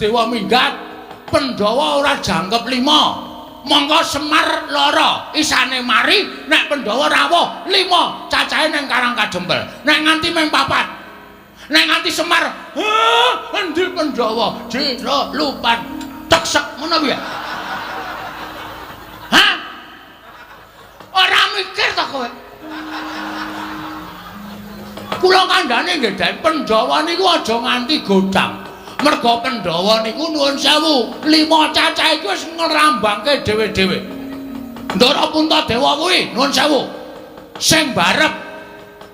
Dewa minggat Pandhawa ora jangkep 5. Monggo Semar loro isane mari nek Pandhawa rawuh 5 cacahe ning Karang Kadempel. Nek nganti meng 4. Nek nganti Semar endi Pandhawa jero lupat teksek ngono piye? Hah? Ora mikir to kowe? Kula kandhane nggih Dek Pandhawa niku aja nganti godang. Merga Pandhawa niku nuwun sewu 5 cacahe iku wis ngrambangke dhewe-dhewe. Ndara Puntadewa kuwi nuwun sewu sing barep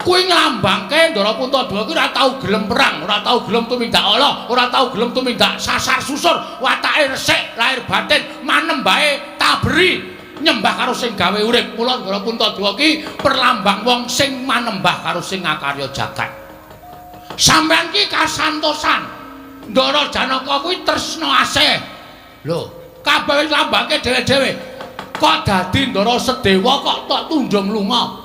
kuwi nglambangke Ndara Puntadewa kuwi ora tau gelem perang, ora tau gelem tumindak Allah, ora tau gelem tumindak sasar susur, watake resik, lahir batin manem bae taberi nyembah karo sing gawe urip. Mula Ndara Puntadewa ki perlambang wong sing manembah karo sing ngakarya jagat. Sampeyan ki kasantosan Ndara Janaka kuwi tresna asih. Lho, kabeh wis lambangke dhewe-dhewe. Kok dadi Ndara Sedewa kok tok tunjung lunga?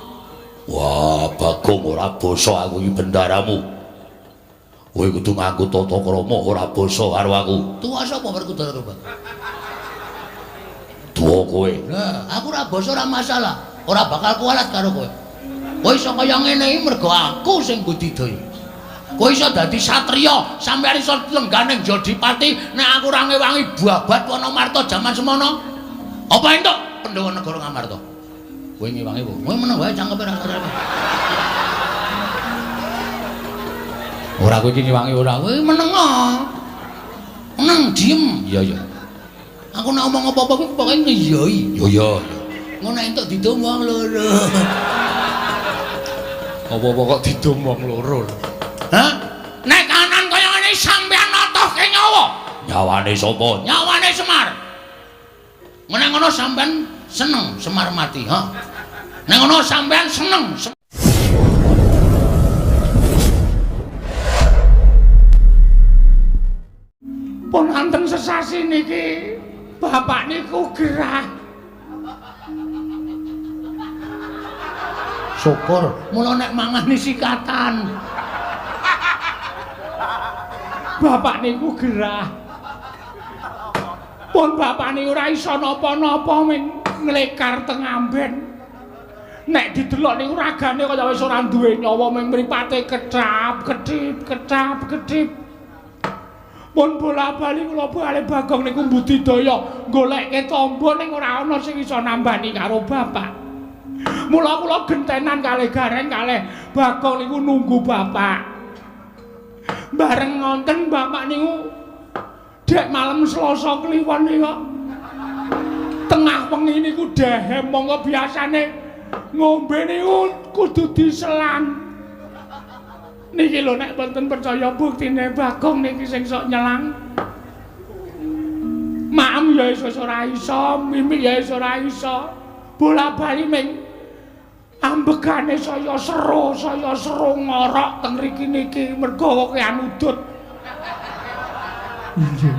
Wah, Bagong ora basa aku iki bendaramu. Kowe kudu nganggo tata krama ora basa karo aku. Tuwa sapa Werkudara Bang? Tuwa kowe. Nah, aku ora basa ora masalah. Ora bakal kualat karo kowe. Kowe iso kaya ngene iki mergo aku sing budidaya. Kowe iso dadi satriya, sampeyan iso lengganing Jodipati nek aku ora ngewangi babat Wonomarta jaman semono. Apa entuk Pandhawa negara Ngamarta? Kowe ngewangi apa? Kowe meneng wae cangkepe ra satrene. Ora kowe iki ngewangi ora, kowe meneng. Meneng diem. Iya iya. Aku nek omong apa-apa kuwi pokoke ngiyoi. Yo yo. Ngono entuk didom wong loro. Apa-apa kok didom wong loro. Hah? Nek kanan kaya ngene sampeyan notohke nyawa. Nyawane sapa? Nyawane Semar. Nek ngono sampeyan seneng Semar mati, ha? Nek ngono sampeyan seneng. Pun anteng sesasi niki bapak niku gerah. Syukur, mula nek mangan sikatan. Bapak niku gerah. Pun bapak niku ora iso napa-napa ming nglekar teng amben. Nek didelok niku ragane kaya wis ora duwe nyawa ming mripate kecap-kedip. Pun bola-bali kula bali Bagong niku budidaya goleke tamba ning ora ana sing iso nambani karo bapak. Mula kula gentenan kalih Gareng kalih Bagong niku nunggu bapak. Bareng ngonten bapak niku dek malam Selasa kliwon niku tengah wengi niku dehem monggo biasane ngombe niku kudu diselang. Niki lho nek mboten percaya buktine Bagong niki sing sok nyelang. Maem ya wis ora iso, mimik ya wis ora iso. Bola-bali ming ambegane saya seru ngorok teng mriki niki mergo kean udut. Nggih.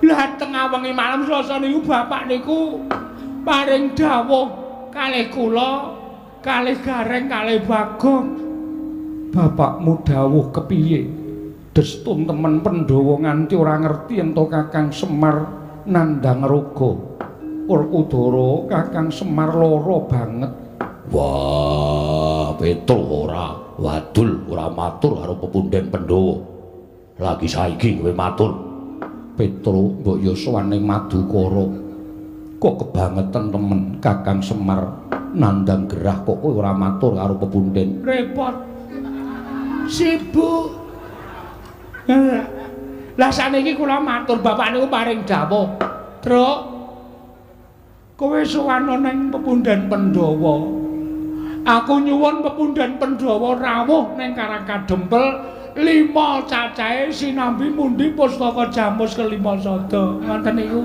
Lah tengah wengi malam Selasa niku bapak niku paring dawuh kalih kula, kalih Gareng, kalih Bagong. Bapakmu dawuh kepiye? Destun temen Pandhawa nganti ora ngerti ento Kakang Semar nandhang raga. Werkudara Kakang Semar lara banget. Wah, Petruk ora wadul ora matur karo pepundhen Pandhawa. Lagi saiki kowe matur. Petruk mbok ya sowane Madukara. Kok kebangetan temen Kakang Semar nandhang gerah kok kowe ora matur karo pepundhen. Repot. Sibuk. Lah saniki kula matur bapak niku paring dawuh. Truk kowe sowan ning pepundhen Pandhawa. Aku nyuwun pepundhen Pandhawa rawuh ning Karang Kadempel 5 cacahe sinambi mundi pustaka Jamus kelima sada. Ngoten niku.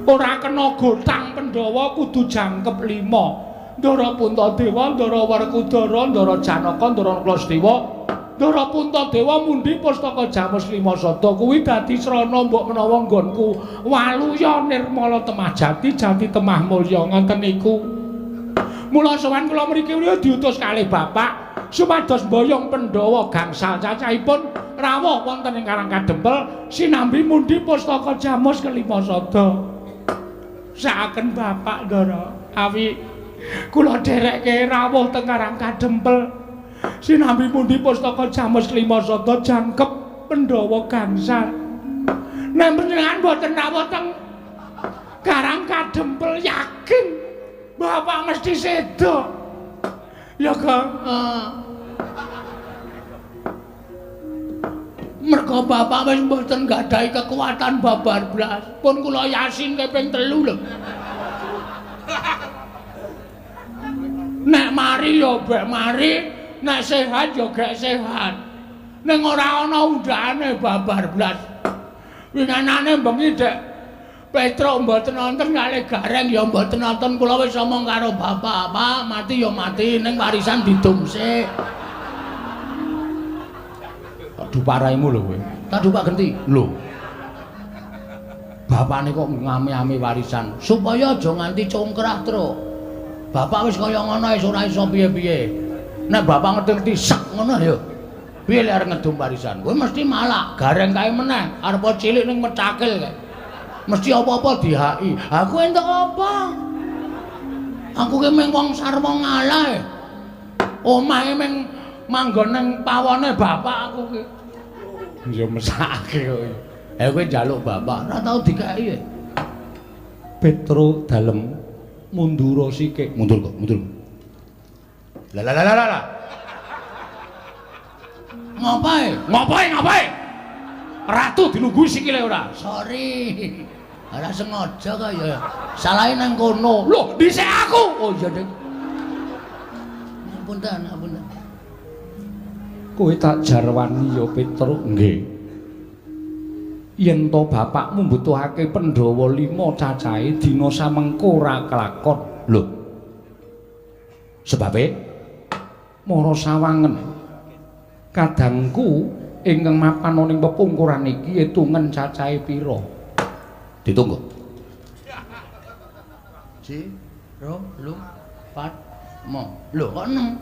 Ora kena gotang Pandhawa kudu jangkep 5. Ndara Puntadewa, Ndara Werkudara, Ndara Janaka, Ndara Klasdewa, Ndara Puntadewa mundi pustaka Jamus lima sada kuwi dadi srana mbok menawa nggonku Waluya Nirmala Temah Jati, Jati Temah Mulya ngoten niku. Mula sowan kula mriki diutus kalih bapak supados mboyong Pandhawa gangsal cacahipun 5 rawuh wonten ing Karang Kadempel sinambi mundi pustaka Jamus kelima sada. Sakaken Bapak Ndara awi kula dherekke rawuh teng Karang Kadempel sinambi mundi pustaka Jamus kelima sada jangkep Pandhawa gangsal. Nek panjenengan boten rawuh teng Karang Kadempel yakin Bapak mesti sedo. Ya Kang. Mergo Bapak wis mboten gadahi kekuatan babar blas. Pun kula Yasin kaping 3 lho. Nek mari ya bek mari, nek sehat ya gek sehat. Ning ora ana undhane babar blas. Winganane bengi Dek Petruk mboten nonton kalih Gareng ya mboten nonton kula wis omong karo Bapak, Pak, mati ya mati ning warisan didumsik. Duparaimu lho kowe. Tak dupak genti. Lho. Bapakne kok ngami-ami warisan supaya aja nganti congkrah terus. Bapak wis kaya ngono wis ora iso piye-piye. Nek bapak ngerti-ngerti sak ngono ya. Piye lek arep ngedum warisan? Kowe mesti malak, Gareng kae meneh, arep cilik ning Mecakil kae. Mesti apa-apa dihaki. Aku entuk apa? Aku ki mung wong sarwa ngalah. Omahe mung manggon ning pawone bapak aku ki. Ya mesake kowe. Kowe njaluk bapak ora tau dikai. Petro dalem mundur sikik. Mundur kok, mundur. Lah. Ngapain? Ratu dilungguhi sikile ora? Sorry. Ora sengaja kok ya. Salahe nang kono. Loh, dhisik aku. Oh iya, Dek. Ampun. Kowe tak jarwani ya Petro. Nggih. Yen to bapakmu mbutuhake Pandhawa 5 cacahe dina samengko ora kelakon. Lho. Sebabe mara sawangen kadangku ingkang mapan ning pepungkuran iki etungen cacahe pira? Ditunggu. Ji, ro, lu, pat, mo. Lho kok 6?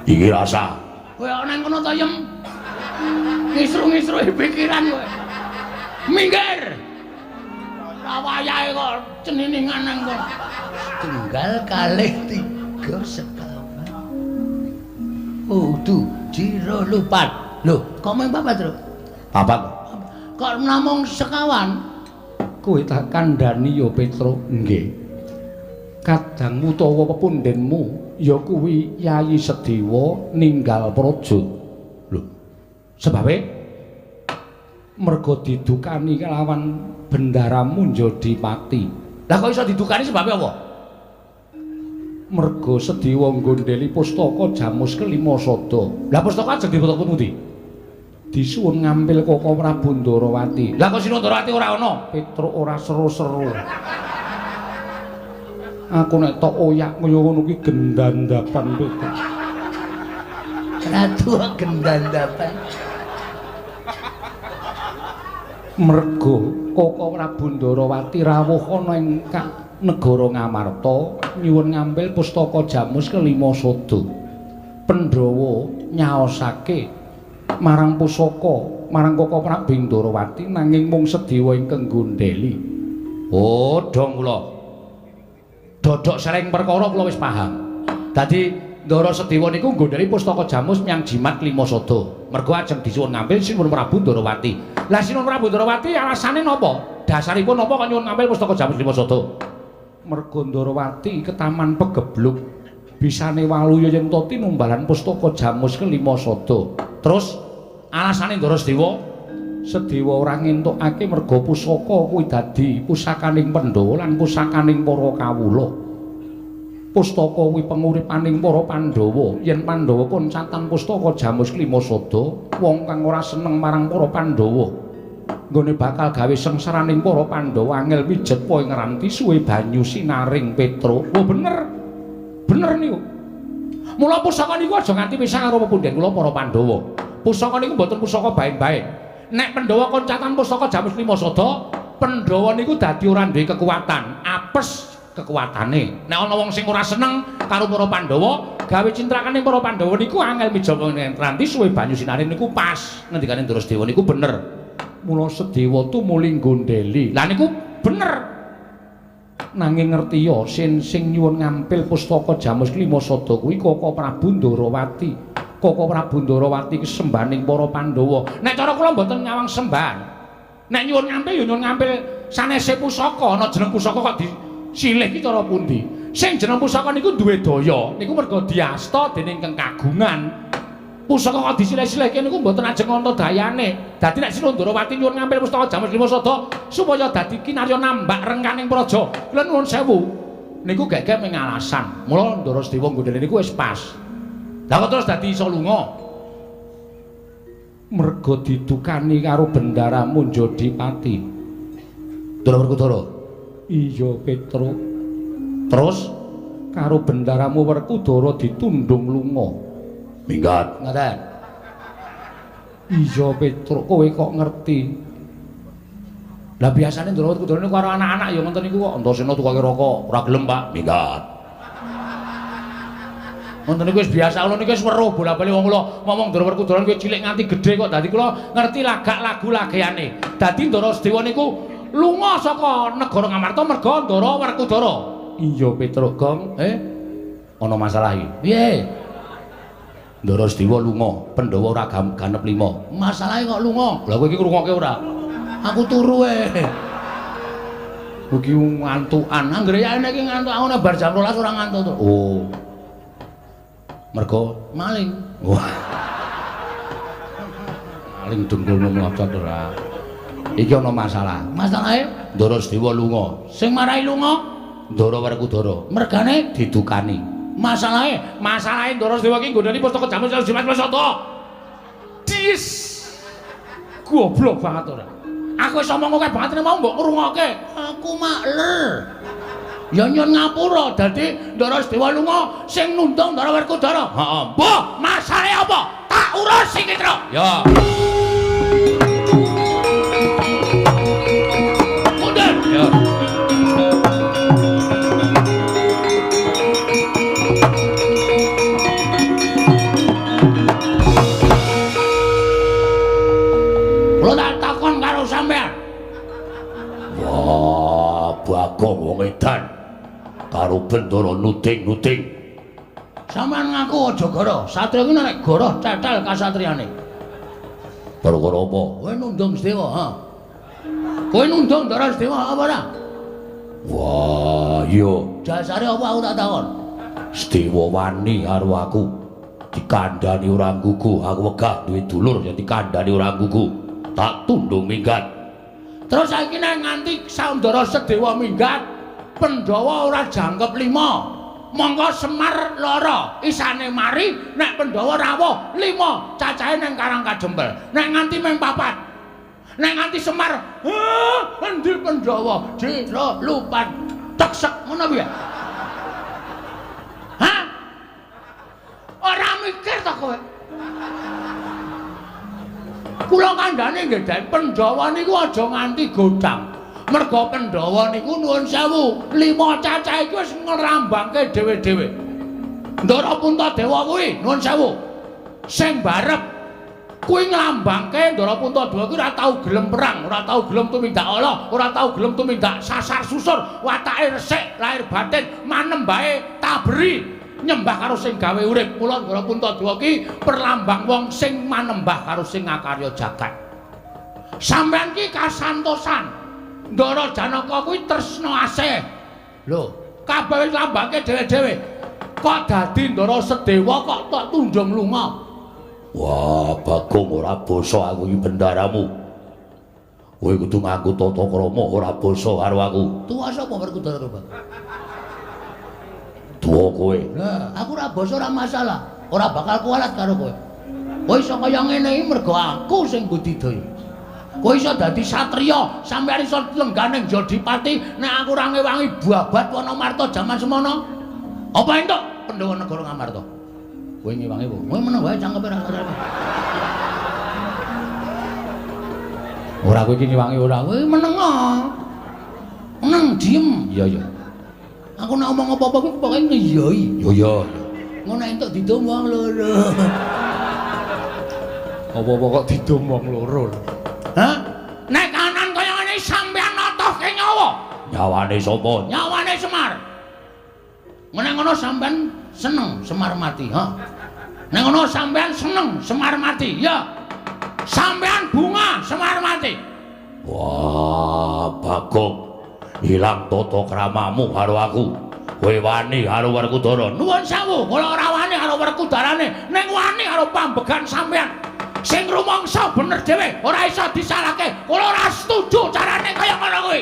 Iki rasa. Kowe kok nang kono to, Yem? Ngisru-ngisru pikiran kowe. Minggir. Wayahe kok ceniningan nang kono. Tunggal kalih 3 sekawan. Tuh, jiro lupat. Lho, kok mung papat, Tru? Papat. Kok namung sekawan? Kowe tak kandhani ya, Petro. Nggih. Kadang utawa pepundhenmu ya kuwi Yayi Sediwa ninggal praja. Lho. Sebabe merga didukani kelawan bendaramu Njodipati. Lah kok iso didukani sebabe apa? Merga Sediwa nggondheli pustaka Jamus kelima sada. Lah pustaka ajeng dipotok pundi? Disuwun ngampil Koko Prabu Ndarawati. Lah kok Sina Ndarawati ora ana? Petro ora seru-seru. Aku nek tok oyak kaya ngono kuwi gendandapan Petro. Ratu gendandapan. Merga Koko Prabu Ndarawati rawuh ana ing negara Ngamarta nyuwun ngampil pustaka Jamus kelima sada. Pandhawa nyaosake marang pusaka marang Koko Prabu Ndarawati nanging mung Sediwa ingkang nggondheli. Oh, dong kula. Dodok sering perkara kula wis paham. Dadi Ndara Sediwa niku nggondheli pustaka Jamus nyang jimat 5 sada. Mergo ajeng disuwun ngambil Sinuwun Prabu Ndarawati. Lah Sinuwun Prabu Ndarawati alasane napa? Dasaripun napa kok nyuwun ngambil pustaka Jamus 5 sada? Mergo Ndarawati ketaman pegebluk. Bisane waluya yen to tinumbalan pustaka Jamus kelima sada. Terus alasane Ndara Sediwa ora ngentukake merga pusaka kuwi dadi pusakaning Pandhawa lan pusakaning para kawula. Pustaka kuwi penguripaning para Pandhawa. Yen Pandhawa koncatan pustaka Jamus kelima sada, wong kang ora seneng marang para Pandhawa nggone bakal gawe sengsaraning para Pandhawa angel mijet poe ngranti suwe banyu sinaring Petro. Oh bener. Bener niku. Mula pusaka niku aja nganti pisah karo pepundhen kula para Pandhawa. Pusaka niku mboten pusaka bae-bae. Nek Pandhawa koncatan pustaka Jamus 5 sada, Pandhawa niku dadi ora duwe kekuatan. Apes kekuatane. Nek ana wong sing ora seneng karo para Pandhawa, gawe cintrakane para Pandhawa niku angel mijaba nganti suwe banyu sinare niku pas. Ngendikane Drasdewa niku bener. Mula Sedewa tumuli gondeli. Lah niku bener. Nanging ngerti ya sing nyuwun ngampil pustaka Jamus Klima Sada kuwi Kaka Prabu Ndarawati. Kaka Prabu Ndarawati ki sembaning para Pandhawa. Nek cara kula mboten nyawang sembahan. Nek nyuwun ngampil ya nyuwun ngampil sanese pusaka, ana jeneng pusaka kok disilih ki cara pundi. Sing jeneng pusaka niku duwe daya, niku merga diasta dening Kang Kagungan. Pusaka kok disilih-silihke niku mboten ajeng ana dayane. Dadi nek Sira Ndarawati nyuwun ngampil pustaka Jamus Klima Sada supaya dadi kinarya nambak rengkaning praja. Kula nuwun sewu. Niku gek-gek ming alasan. Mula Drasdewa nggodhele niku wis pas. Lah kok terus dadi iso lunga? Merga didukani karo bendaramu Jodipati. Ndara Werkudara. Iya, Petro. Terus karo bendaramu Werkudara ditundung lunga. Minggat. Ngaten. Iya, Petro, kowe kok ngerti. Lah biasane Ndara Werkudara niku karo anak-anak ya ngoten niku kok. Antasena tukake rokok, ora gelem, Pak. Minggat. Ngoten niku wis biasa kula niku wis weruh bola-bali wong kula ngomong Ndara Werkudara kuwi cilik nganti gedhe kok dadi kula ngerti lagak lagu lageane. Dadi Ndara Sedewa niku lunga saka negara Ngamarta merga Ndara Werkudara. Iya, Petro, Gong. Ana masalah iki. Piye? Ndara Sedewa lunga, Pandhawa ora ganep 5. Masalahe kok lunga? Lah kowe iki ngrungokke ora? Aku turu Iki ngantukan. Anggere ya iki ngantuk aku nek bar jam 12 ora ngantuk to. Oh. Mergo maling. Wah. Maling dengkulmu mlocot ora. Iki ana masalah. Masalahe Ndara Sedewa lunga. Sing marahi lunga Ndara Werkudara. Mergane didukani. Masalahe Ndara Sedewa iki nggodani pustaka Jamus Klima Sada. Dis. Goblok banget ora. Aku wis omong kowe banget mau mbok ngrungokke. Aku makler. Ya nyun ngapura dadi Ndara Sedewa lunga sing nundung Ndara Werkudara. Heeh. Mbah, masalahe apa? Tak urus sing Mitra. Ya. Mundur. Ya. Kula tak takon karo sampean. Wah, Bagong wong edan. Karo bendara nuting-nuting. Sampeyan ngaku aja goro, satria iki nek goro cetel kasatriane. Perkara apa? Kowe nundung Sedewa, ha? Kowe nundung Ndara Sedewa apa ora? Wah, iya. Dasare apa aku tak takon? Sedewa wani karo aku. Dikandhani ora nggugu, aku wegah duwe dulur yang dikandhani ora nggugu. Tak tundung minggat. Terus saiki nek nganti Saundara Sedewa minggat, Pandhawa ora jangkep 5. Monggo Semar lara isane mari nek Pandhawa rawuh 5 cacahe ning Karang Kajembel. Nek nganti mung 4. Nek nganti Semar, endi Pandhawa jero lupan teksek ngono piye? Hah? Ora mikir to kowe? Kula kandhane nggih Dek, Pandhawa niku aja nganti godhang. Merga Pandhawa niku nuwun sewu, 5 cacah iki wis ngrambangke dhewe-dhewe. Ndara Puntadewa kuwi nuwun sewu. Sing barep kuwi nglambangke Ndara Puntadewa kuwi ora tau gelem perang, ora tau gelem tumindak ala, ora tau gelem tumindak sasar susur, watake resik, lahir batin manembahe taberi. Nyembah karo sing gawe urip. Mula Ndara Puntadewa ki perlambang wong sing manembah karo sing ngakarya jagat. Sampeyan ki kasantosan. Ndara Janaka kuwi tresna asih. Lho, kabeh wis lambangke dhewe-dhewe. Kok dadi Ndara Sedewa kok tok tundung lunga? Wah, Bagong ora basa aku iki bendaramu. Kowe kudu nganggo tata krama ora basa karo aku. Tuwa sapa Werkudara Bang? Tuwa kowe. Lah, aku ora basa ora masalah. Ora bakal kualat karo kowe. Kowe iso kaya ngene iki mergo aku sing budidaya. Kowe iso dadi satriya, sampeyan iso lengganing Jodipati, nek aku ora ngewangi babat Wonomarta jaman semono. Apa entuk Pandhawa negara Ngamarta? Kowe ngewangi apa? Kowe meneng wae cangkepe ra ngerti. Ora kowe iki ngewangi ora, kowe meneng. Meneng diem. Iya iya. Aku nek ngomong apa-apa kuwi pokoke ngiyoi. Yo yo. Ngono entuk didum wong loro. Apa-apa kok didum wong loro. Hah? Nek kanan kaya ngene sampean notohke nyawa. Nyawane sapa? Nyawane Semar. Nek ngono sampean seneng Semar mati, ha? Nek ngono sampean seneng Semar mati, ya. Sampean bunga Semar mati. Wah, Bagong. Hilang tata kramamu karo aku. Kowe wani karo Werkudara. Nuwun sewu, kula ora wani karo Werkudarane, ning wani karo pambegan sampean. Sing rumangsa bener dhewe, ora iso disalahke. Kula ora setuju carane kaya ngono kuwi.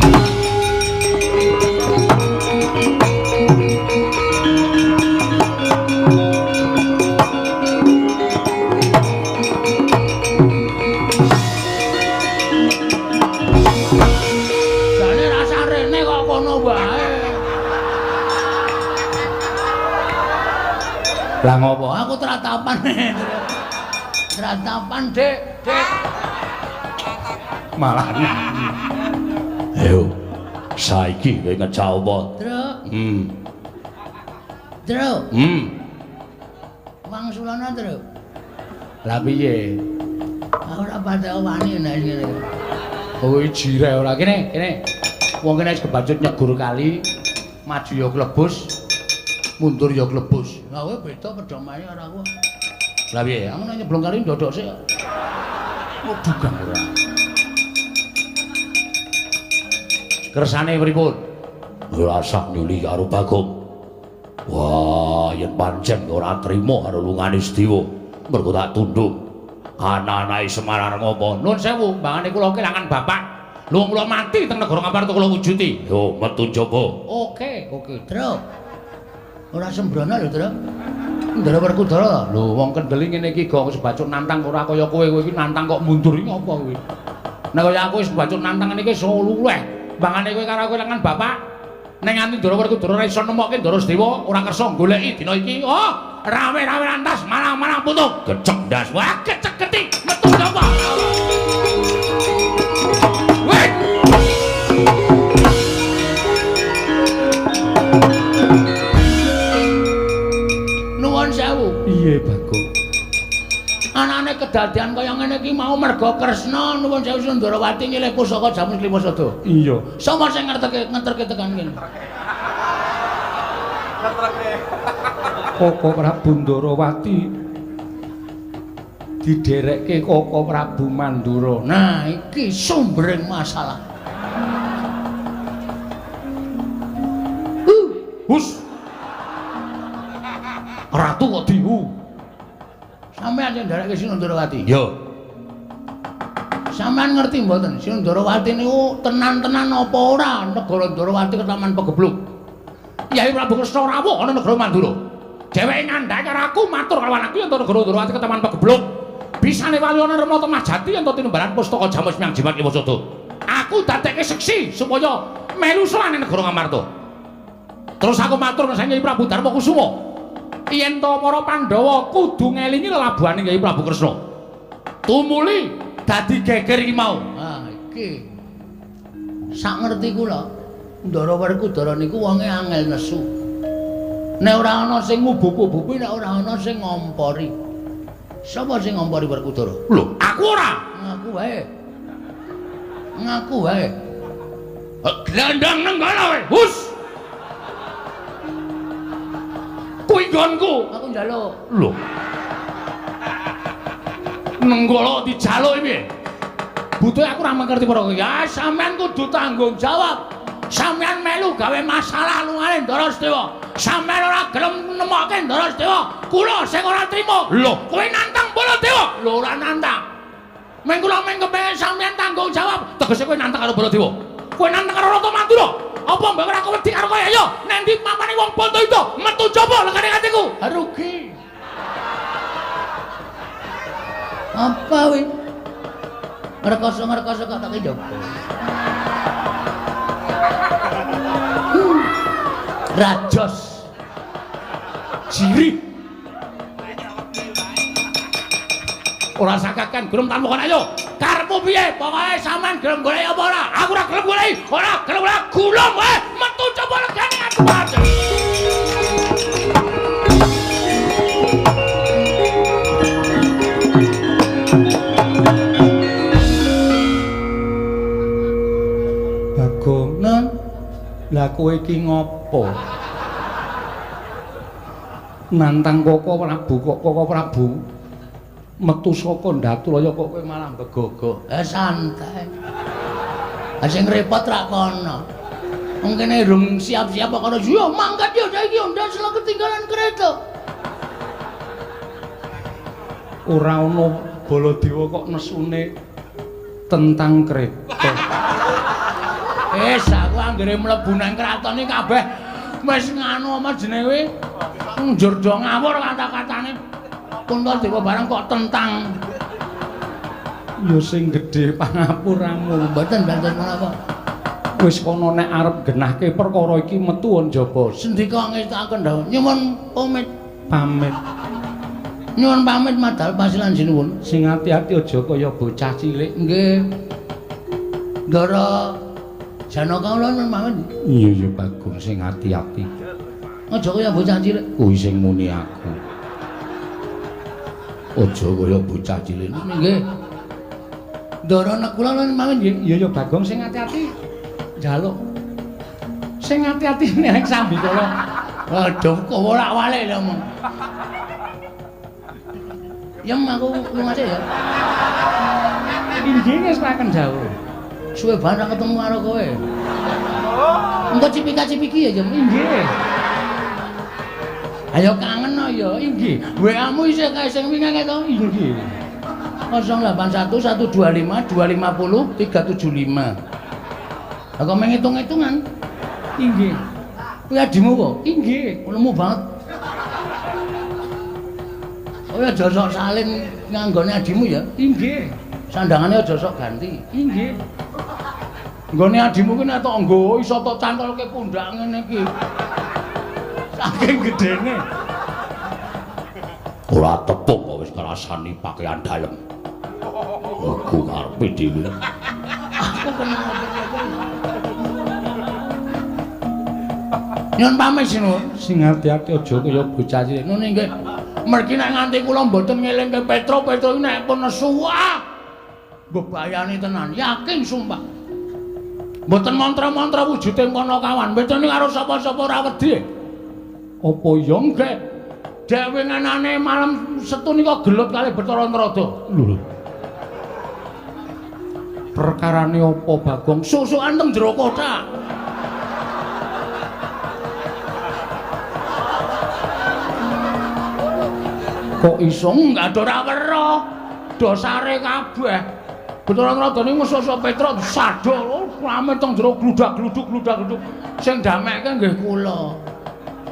Lah ngopo? Aku tratapan. Tratapan, Dik. Malah. Ayo. Saiki kowe ngecah apa? Truk. Hmm. Truk. Wangsulana, Truk. Lah piye? Ora pada wani nek ngene. Kowe jire ora kene. Wong kene wis kebacut nyegur kali, maju ya klebus, mundur ya klebus. Lah kowe beda pedomae ora aku. Lah piye? Aku nek nyeblong kali ndodok sik. Oh dugang ora. Kersane pripun? Ora sak nyuli karo Bagong. Wah, yen pancen ora trima karo lungane Sediwa, mergo tak tunduk. Ana-anae Semar arep ngopo? Nuwun sewu, mbangane kula kelangan bapak. Lho kula mati teng negara Ngaparta kula wujuti. Yo metu njaba. Oke, Truk. Ora sembrono lho, Truk. Ndara Werkudara. Lho wong kendeli ngene iki go wis bacuk nantang ora kaya kowe iki nantang kok mundur iki ngopo kuwi? Nek kaya aku wis bacuk nantang ngene iki iso luleh. Mbangane kowe karo kelangan bapak. Nek nganti Ndara Werkudara ora iso nemokke Ndara Sediwa, ora kersa goleki dina iki. Oh, rawe-rawe lantas malang-malang putung. Gecek ndas. Wah, gecek-geti metu njaba. Nuwun sewu. Piye, Bagong? Anane kedadian kaya ngene iki mau merga Kresna nuwun sewu Sundarawati nyilih pusaka jamus Klimasada. Iya. Sapa sing ngeterke tekan kene? Koko Prabu Ndarawati diderekke Koko Prabu Mandura. Nah, iki sumbering masalah. Hus. Ratu kok dihu. Sampeyan sing nderekke Sundarawati. Yo. Sampeyan ngerti mboten Sundarawati niku tenan-tenan apa ora negara Ndarawati ketaman pegebluk. Yai Prabu Kresna rawuh ana negara Mandura. Dheweke ngandhaki karo aku matur karo anakku yen negara Ndarawati ketaman pegebluk. Bisane walyana Remata Majati yen tinimbalan pustaka Jamus Miang Jimat Klimasada. Aku dadekke seksi supaya melu selane negara Ngamarta. Terus aku matur karo Nyai Prabu Darma Kusuma. Yen to para Pandhawa kudu ngelingi lelabuhane Nyai Prabu Kresna. Tumuli dadi geger iki mau. Ah, iki. Sak ngerti kula, Ndara Werkudara niku wonge angel nesu. Nek ora ana sing ngubup-ubupi, nek ora ana sing ngompori. Sapa sing ngompori Werkudara? Lho, aku ora. Ngaku wae. Ngaku wae. Glandang nenggala wae. Hus. Kuwi nggonku. Aku njaluk. Lho. Nenggala dijaluk piye? Butuhe aku ora mengerti para kowe. Ya sampean kudu tanggung jawab. Sampean melu gawe masalah lungane Ndara Setiwa. Sampean ora gelem nemokke Ndara Setiwa. Kula sing ora trima. Lho, kowe nantang Baladewa. Lho ora nantang. Meng kula meng kepengin sampean tanggung jawab. tegese kowe nantang karo Baladewa. Kowe nantang karo Rata Mandura. Apa mbok ora kowe wedi karo kowe? Ayo, nek ndi mamane wong Bondo itu metu jaba lekane atiku. Rugi. Apa wih? Ngerkoso kok tak njaba. Rajos. Jiri. Ora sakaken gelem tamukan ayo. Karepmu piye? Pokoke sampean gelem golek apa ora? Aku ora gelem golek. Ora gelem golek gulung wae. Metu coba legane kuat. Bagong, Nun. Lah kowe iki ngopo? Nantang Koko Prabu metu saka Ndaturaya kok kowe malah begogo. Santai. Sing repot ra kono. Wong kene durung siap-siap kok yo mangkat yo saiki yo ndas lho ketinggalan kereta. Ora ana Baladewa kok nesune tentang kereta. Aku anggere mlebu nang kraton iki kabeh wis nganu apa jenenge njur do ngawur kata-katane. Puntadewa barang kok tentang Ya sing gedhe pangapuramu. mboten menapa. Wis kono nek arep genahke perkara iki metu njaba. Sendika ngestaken dawuh nyuwun Pamit. Nyuwun pamit madhal pasilan sinuwun. Sing ati-ati aja kaya bocah cilik. Nggih. Ndara Janaka kula nyuwun pamit. Iya ya Bagong sing ati-ati. Aja kaya bocah cilik. Kuwi sing muni aku. Aja kaya bocah cilik. Nggih. Ndara nek kula nyuwun pamit nggih. Iya ya Bagong sing ati-ati. Njaluk. Sing ati-ati nek sambi kala. Waduh, kok wolak-walik lho mong. Yem aku lunga sih ya. Inggih ngesraken dawuh. Suwe banget ketemu karo kowe. Engko cipika-cipiki ya, Jem. Inggih. Ayo kangen no ya, Inggih. WA-mu isih kae sing wingi to? Inggih. 081 125 250 375. Aku menghitung-hitungan. Inggih. Kuwi adimu kok? Inggih. Lemu banget. Oh ya aja sok salin nganggone adimu ya. Inggih. Sandangane aja sok ganti. Inggih. Nggone adimu ki nek tok nggo iso tok cantolke pundak ngene iki. Saking gedene. Ora tepuk kok wis ngrasani pakaian dalem. Aku karepe dhewe. Aku kenal Nyun pamit sinuwun. Sing ati-ati aja kaya bocah cilik. Ngene nggih. Mergi nek nganti kula mboten ngelingke Petro iki nek pun nesu bebayani tenan, yakin sumpah. Mboten mantra-mantra wujude kono kawan, bedane karo sapa-sapa ora wedi. Apa ya nggih? Dewe nganane malam Setu nika gelut kalih Bathara Narada. Lho. Perkarane apa Bagong? Susukan teng jero kotak. Kok iso Enggak ora weruh. Dosare kabeh. Bathara Narada niku musuh Petruk sadol rame teng jero gludak-gluduk. Sing damekke nggih kula.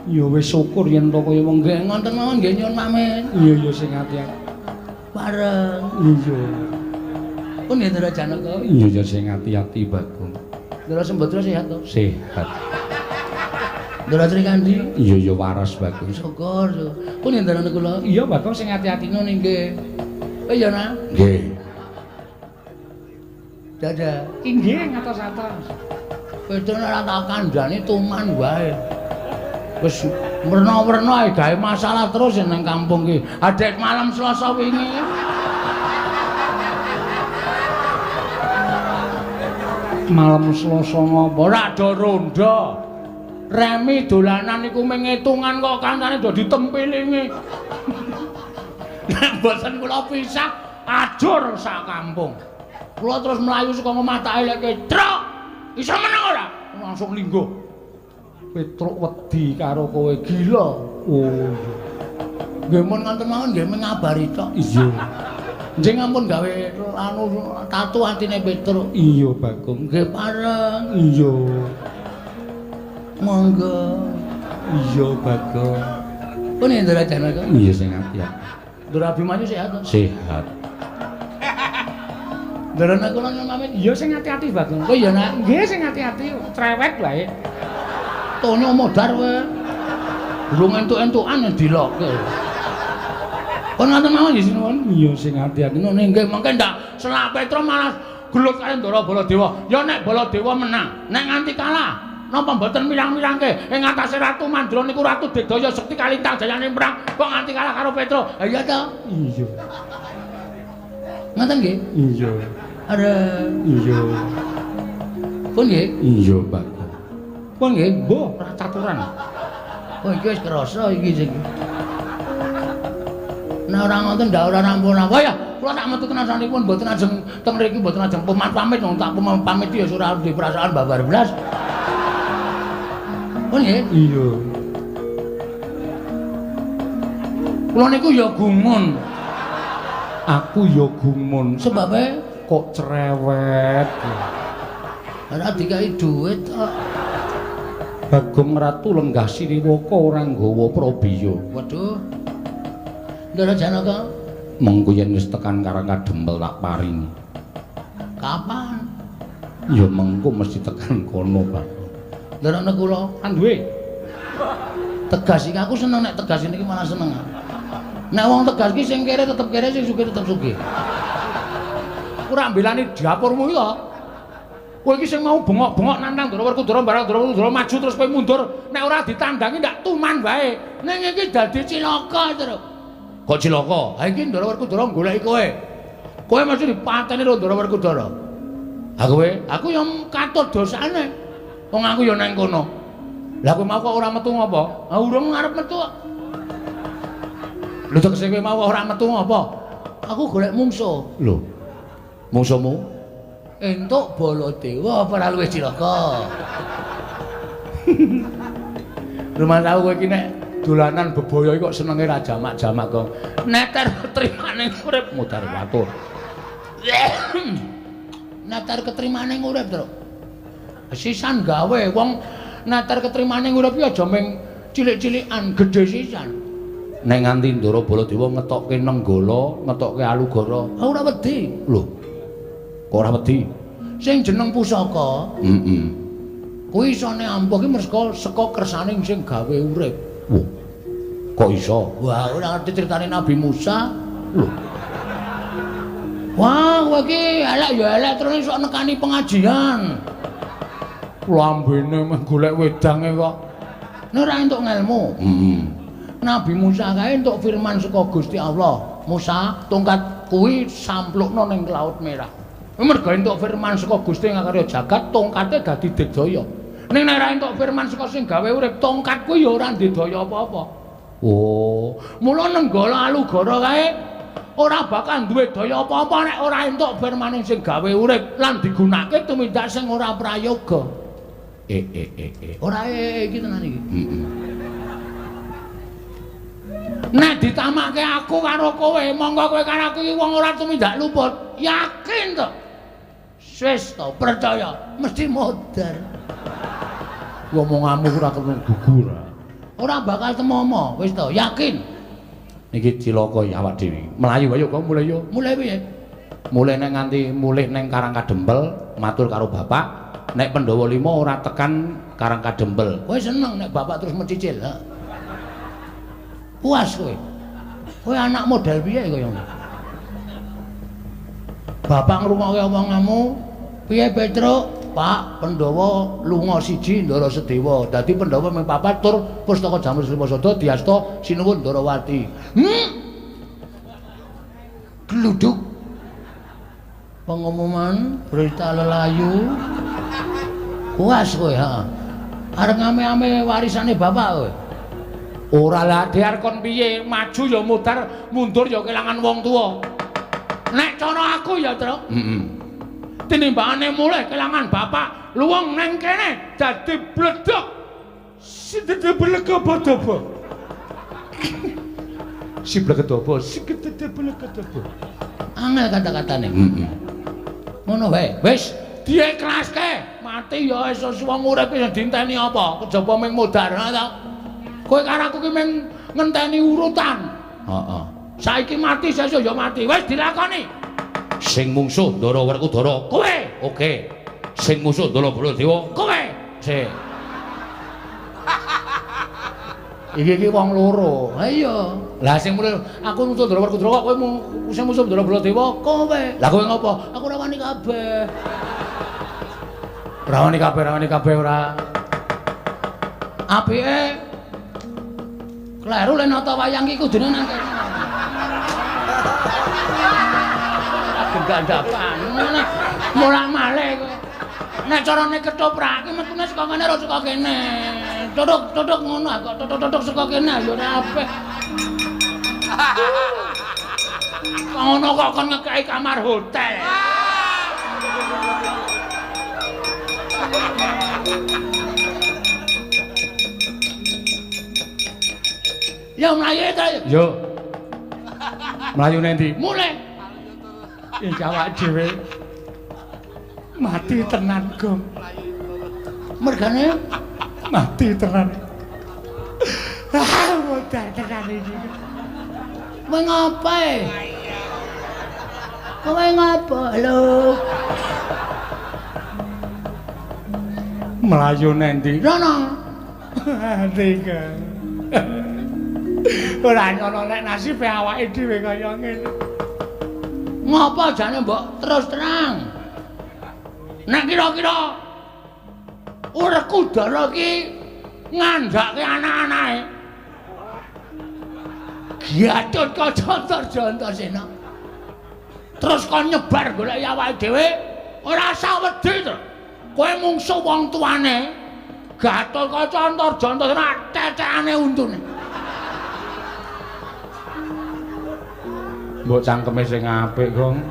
Ya wis syukur yen to kaya wong Nggih ngoten mawon nggih nyuwun pamit. iya ya sing ati-ati. Bareng. Iya. Pun ya Ndara Janaka. Iya ya sing ati-ati Bagong. Ndara Sembadra sehat to? Sehat. Ndara Trikandi. Iya ya waras Bagong. Syukur. Pun ya Ndara kula. Iya Bagong sing ati-ati Atine nggih. Oh iya nah. nggih. Dadah. Inggih ngatos-atos. Pedone ora tak kandhani tuman wae. Wis werna-werna ae gawe masalah terus nang kampung ki. Adek malam Selasa wingi. Malam Selasa ngopo? Ora do ronda. Remi dolanan iku mengitungan kok kancane do ditempilingi. Nek boten kula pisah ajur sak kampung. Kula terus mlayu saka omah tak eleke, "Truk, iso meneng ora?" Langsung lingguh. Petruk wedi karo kowe Gila. Oh. Nggih mun ngoten mawon nggih ngabari tok. Iya. Njing ampun gawe anu tatu atine Petruk. Iya Bagong. Nggih pareng. Iya. Monggo. Iya Bagong. Pun Indra Janaka. Iya sing ati-ati. Ndara Abimanyu sehat to? Sehat. Ndara nek kula nyuwun pamit. Iya sing ati-ati Bagong. Oh iya nak. Nggih sing ati-ati trewek wae. Tonyo modar wae. Durung entuk-entukan dilokke. Pun ngoten mawon nggih sinuwun. Iya sing ati-ati. Ngene nggih mengke ndak selak Petro malah gelut kali Ndara Baladewa. Ya nek Baladewa menang, nek nganti kalah napa mboten mirang-mirangke ing atase Ratu Mandra niku Ratu Digdaya sekti kalintang jayane perang kok nganti kalah karo Petro. Ha iya ta? Iya. Ngoten nggih? Iya. Are Iya. pun nggih? Iya, Pak. Pun nggih, mbah caturan. Oh iki wis krasa iki sing. Nah ora ngoten ndak ora rampun apa ya. Kula tak metu kenasanipun mboten ajeng teng mriki mboten ajeng pamit wong tak pamit ya ora di perasaan babar blas. Pun nggih? Iya. Kula niku ya gumun. Aku ya gumun. Sebabe Kok cerewet. ora dikai dhuwit kok. Bagong Ratu lenggah Sriwaka ora nggawa Prabiya. Waduh. Ndara Janaka, Mengko yen wis tekan Karangkadempel tak paringi. kapan? Ya mengko mesti tekan kono, Pak. Ndara kula kan duwe. Tegas iki aku seneng nek tegas niki malah seneng. Nek wong tegas ki sing kere tetep kere, sing sugih tetep sugih. Ora mbelani dapurmu iki kok. Kowe iki sing mau bengok-bengok nantang Ndara Werkudara barang Ndara maju terus kowe mundur. Nek ora ditandangi ndak tuman wae. Ning iki dadi cilaka terus. Kok cilaka? Ha iki Ndara Werkudara goleki kowe. Kowe mesti dipateni karo Ndara Werkudara. Ha kowe, aku yo katut dosane. Wong aku yo nang kono. Lah kowe mau kok ora metu ngopo? Ha urung ngarep metu kok. Lho tekse kowe mau ora metu ngopo? Aku golek mungsuh. Lho. Mungsuhmu entuk Baladewa apa ora luwih cilaka? Rumah tahu kowe iki nek dolanan bebaya iki kok senenge ra jamak-jamak kok. Neter ketrimane urip mudhar watur. Neter ketrimane urip, Truk. Sisan gawe wong neter ketrimane urip ya aja ming cilik-cilikan, gedhe sisan. Nek nganti Ndara Baladewa ngetokke Nenggala, ngetokke Alugara, Ora wedi. lho. Kok ora wedi? Sing jeneng pusaka Heeh. kuwi isone ampuh ki merga saka kersaning sing gawe urip. Wah. Kok iso? Wah, ora ngerti critane Nabi Musa. Lho. Wah, kowe iki elek ya elek terus iso nekani pengajian. Lambene meh golek wedange kok. Nek ora entuk ngelmu. Heeh. Nabi Musa kae entuk firman saka Gusti Allah. Musa, tongkat kuwi samplukno ning Laut Merah. Mergo entuk firman saka Gusti ngakarya jagat, tongkate dadi digdaya. Ning nek ora entuk firman saka sing gawe urip, tongkat kuwi ya ora ndedaya apa-apa. Oh, Mula Nenggala Alugara kae ora bakal duwe daya apa-apa nek ora entuk firman sing gawe urip lan digunakake tumindak sing ora prayoga. Ora iki tenan iki. Heeh. Nek ditamake aku karo kowe, monggo kowe karo aku iki wong ora tumindak luput. Yakin to? Wis to, percaya, mesti modar. Ngomonganmu ora kena gugur. Ora bakal temomo, wis to, yakin. Niki cilaka ya awak dhewe. Melayu ayo kok mulai yo. Mulai piye? Mulai nek nganti mulih ning Karangkadempel matur karo bapak, nek Pandhawa 5 ora tekan Karangkadempel. Kowe seneng nek bapak terus mencicil, ha? Puas kowe. Kowe anak model piye kaya ngono? Bapak ngrungokke omonganmu, piye Petruk? Pak, Pandhawa lunga siji Ndara Sedewa. Dadi Pandhawa ming papat tur pustaka Jamur Sriwasada diasta sinuwun Ndarawati. Gluduk. Pengumuman berita lelayu. Puas kowe, ha. Arep ngame-ame warisane bapak kowe. Ora lah diar kon piye, maju ya mudar, mundur ya kelangan wong tuwa. Nek cara aku ya, Truk. Heeh. Tinimbangane mulih kelangan bapak, luwung neng kene dadi bledok. Sidede blegobodaba. Si blegobodaba, sidede blegobodaba. Angel kata-katane. Heeh. Ngono wae. Wis diiklaske. Mati ya iso wong urip sing dinteni apa? Kejaba ming modar ta. Kowe karo aku ki ming ngenteni urutan. Heeh. Saiki mati sesuk ya mati. Wis dilakoni. Sing mungsuh Ndara Werkudara. Kowe. Oke. Sing musuh Ndara Baladewa. Kowe. Sik. Iki wong loro. Ha iya. Lah sing mulih aku musuh Ndara Werkudara kok kowe sing musuh Ndara Baladewa kowe. Lah kowe ngopo? Aku ora wani kabeh. Ora wani kabeh ora. Apike kleru len nata wayang iki kudune nang kene. Gendak-gendakan mulang malih kowe. Nek carane ketoprake metune saka kene ora saka kene. Tutuk-tutuk ngono kok tutuk-tutuk saka kene ya ora apik. Ngono kok kon ngekeki kamar hotel. Ya mlayu ta. Yo. Mlayu nendi? Mulai. Iki awak dhewe mati tenan, Gong. Mergane Mati tenan. Modal tenan iki. kowe ngapa? Kowe ngapa lho? Mlayu nendi? Rono. Tiga. Ora ngono nek nasibe awake dhewe kaya ngene. Ngapa jane mbok terus terang? Nek kira-kira uripku Dara iki ngandhake anak-anake. Giatut kaca Antasena. Terus kon nyebar golek awake dhewe, ora usah wedi to. Kowe mungsuh wong tuane. Gatotkaca Antasena tetekane untune. Mbok cangkeme sing apik, Gong.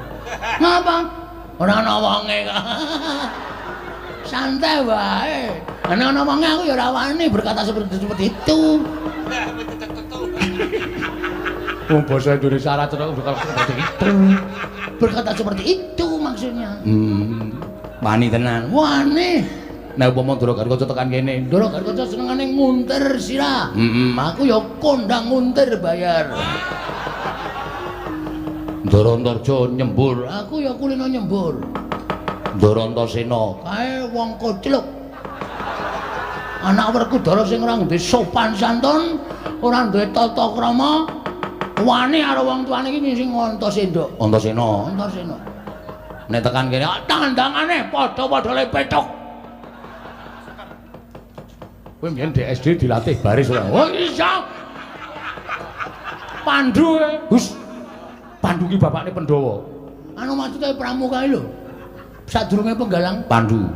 Ngapa? Ora ana wonge kok. Santai wae. Nek ana wonge aku ya ora wani berkata seperti itu. Wong basa Indonesia ora cetok berkata seperti itu. Berkata seperti itu maksudnya. Wani tenan. Wani. Nek upama Ndara Garkaca tekan kene, Ndara Garkaca senengane nguntir sirah. Aku ya kondang nguntir bayar. Ndara Antarja nyembur, Aku ya kulino nyembur. Ndara Antasena Kae wong kocluk. Anak Werkudara sing ora duwe sopan santun, ora duwe tata krama, wani karo wong tuane iki sing Antasena. Antasena. Antasena. Nek tekan kene Tandangane padha-padha le petuk. kowe mbiyen DSD dilatih baris ora? Oh iya. Pandu Hus. Pandu ki bapakne Pandhawa. anu maksudnya pramuka lho. Sadurunge penggalang Pandu.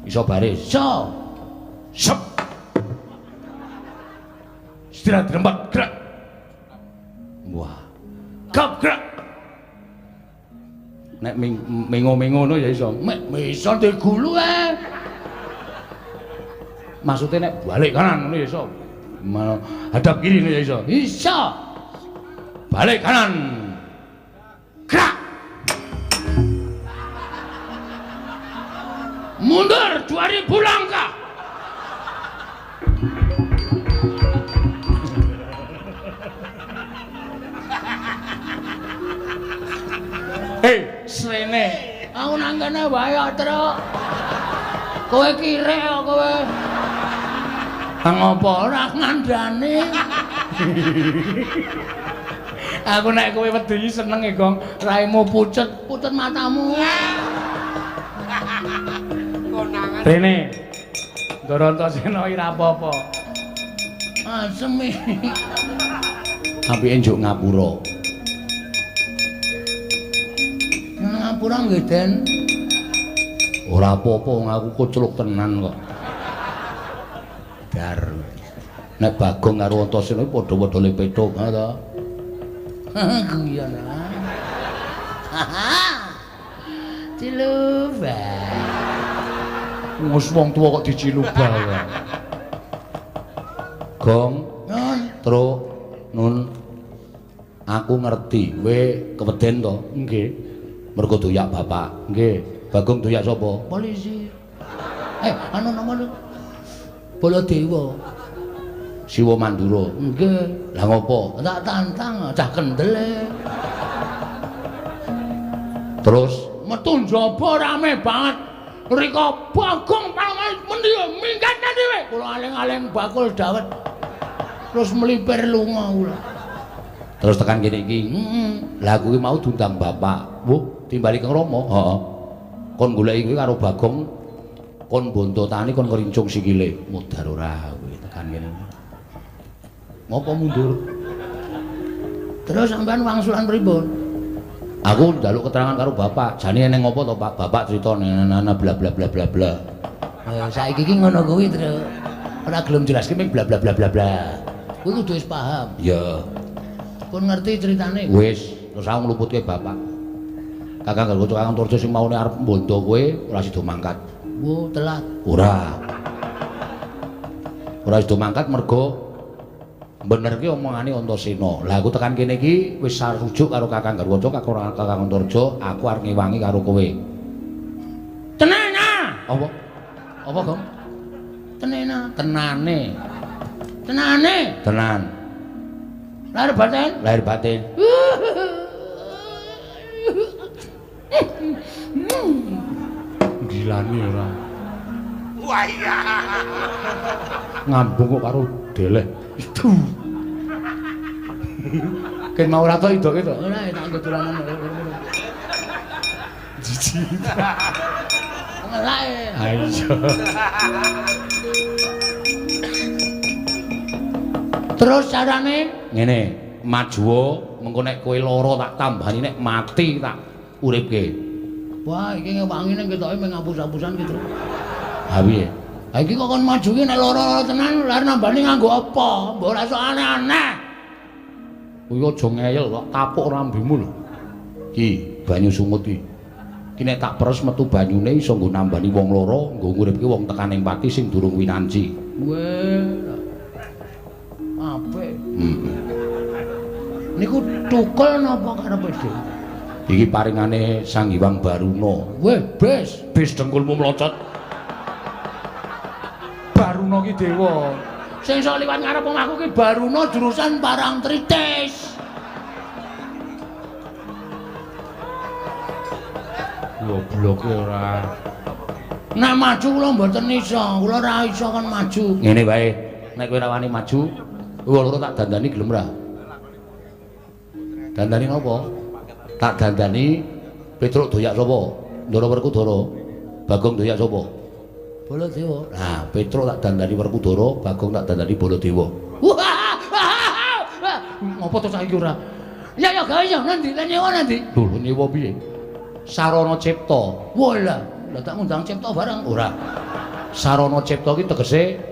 Iso baris. so. Sep. Istirahat rembat gerak. Wah. Gap gerak. Nek mengo-mengo ngono ya iso. Iso digulu Maksudnya nek balik kanan ngono ya iso. Hadap kiri ngono ya iso. Iso. Balik kanan. Gerak. Mundur 2000 langkah. Srene. Aku nang kene wae Truk. Kowe kire kok kowe. Ngapa ora ngandani? Aku nek kowe wedi seneng e, Gong. Raimu pucet matamu. Rene. Ndara Antasena ora apa-apa. Asem iki. Apike njuk ngapura. Ngapura nggih, Den. Ora apa-apa wong aku kocluk tenan kok. Dar. Nek Bagong karo Antasena padha-padha le petuk, ha to. Guyon. Ciluba. Wes wong tuwa kok dicilubah wae. Gong, Nun, Truk, Nun. Aku ngerti, kowe keweden to? nggih. Mergo doyak bapak. Nggih. Bagong doyak sapa? Polisi. Anu namanya Baladewa. Siwa Mandura. Nggih. Lah ngopo? Tak tantang cah kendele. Terus Metu njaba rame banget. Rika Bagong panganan mendi minggat dhewe. Kula aling-aling bakul dawet. Terus melipir lunga kula. terus tekan kene iki. Lah kuwi mau diundang bapak. Wuh, timbali Kang Rama. Heeh. Kon goleki kuwi karo Bagong kon bondo tani kon ngerincung sikile mudhar ora kowe tekan kene ngopo mundur terus sampean wangsulan pripun aku njaluk keterangan karo bapak jane ning ngopo to Pak bapak crita nana bla bla bla bla bla saiki iki ngono kuwi terus ora gelem jelaske ming bla bla bla bla bla kowe kudu wis paham ya pun ngerti ceritane wis terus aku ngluputke bapak Kakang Gargoco Kakang Turjo sing maune arep mbondo kowe ora sida mangkat. Wo telat. Ora. Ora sida mangkat mergo bener ki omongane Antasena. Lah aku tekan kene iki wis sarujuk karo Kakang Gargoco Kakang Turjo, aku arep ngewangi karo kowe. Tenana. Apa? Apa, Gong? Tenena, tenane. Tenane. Tenan. Lahir batin? Lahir batin. Gilane ora. Wah iya. Ngambung kok karo deleh. Ken mau ora to idoke to. Ora tak nggo dolanan. Jiji. Ngelae. Ha iya. Terus carane ngene, maju mengko nek kowe lara tak tambani nek mati tak uripke. Wah, iki ngewangine ketoke mung ngapus-apusan gitu. Ha piye? Ha iki kok kon maju ki nek lara tenan lare nambani nganggo apa? Mbok ora sok aneh-aneh. Kuwi aja ngeyel kok tapuk rambemu lho. Ki, banyu sungut iki. Ki nek tak peres metu banyune iso nggo nambani wong lara, nggo nguripke wong tekaning pati sing durung winanci. Weh. Apik. Niku tukul napa karepe dhewe? Iki paringane Sang Hyang Baruna. Weh, bis dengkulmu mlocot. Baruna ki dewa. Sing sok liwat ngarep omahku ki Baruna jurusan Parangtritis. Gobloke ora. Nek maju kula mboten iso, kula ora iso kon maju. Ngene wae, nek kowe ora wani maju, kowe loro tak dandani gelem ora? Dandani napa? Tak dandani Petruk doyak sapa? Ndara Werkudara. Bagong doyak sapa? Baladewa. Nah, Petruk tak dandani Werkudara, Bagong tak dandani Baladewa. Ngopo to saiki ora? Ya ya gawe ya nanti, lan nyewa nanti. Lho, nyewa piye? Sarana Cipta. Walah, lah tak ngundang Cipta bareng ora. Sarana Cipta ki tegese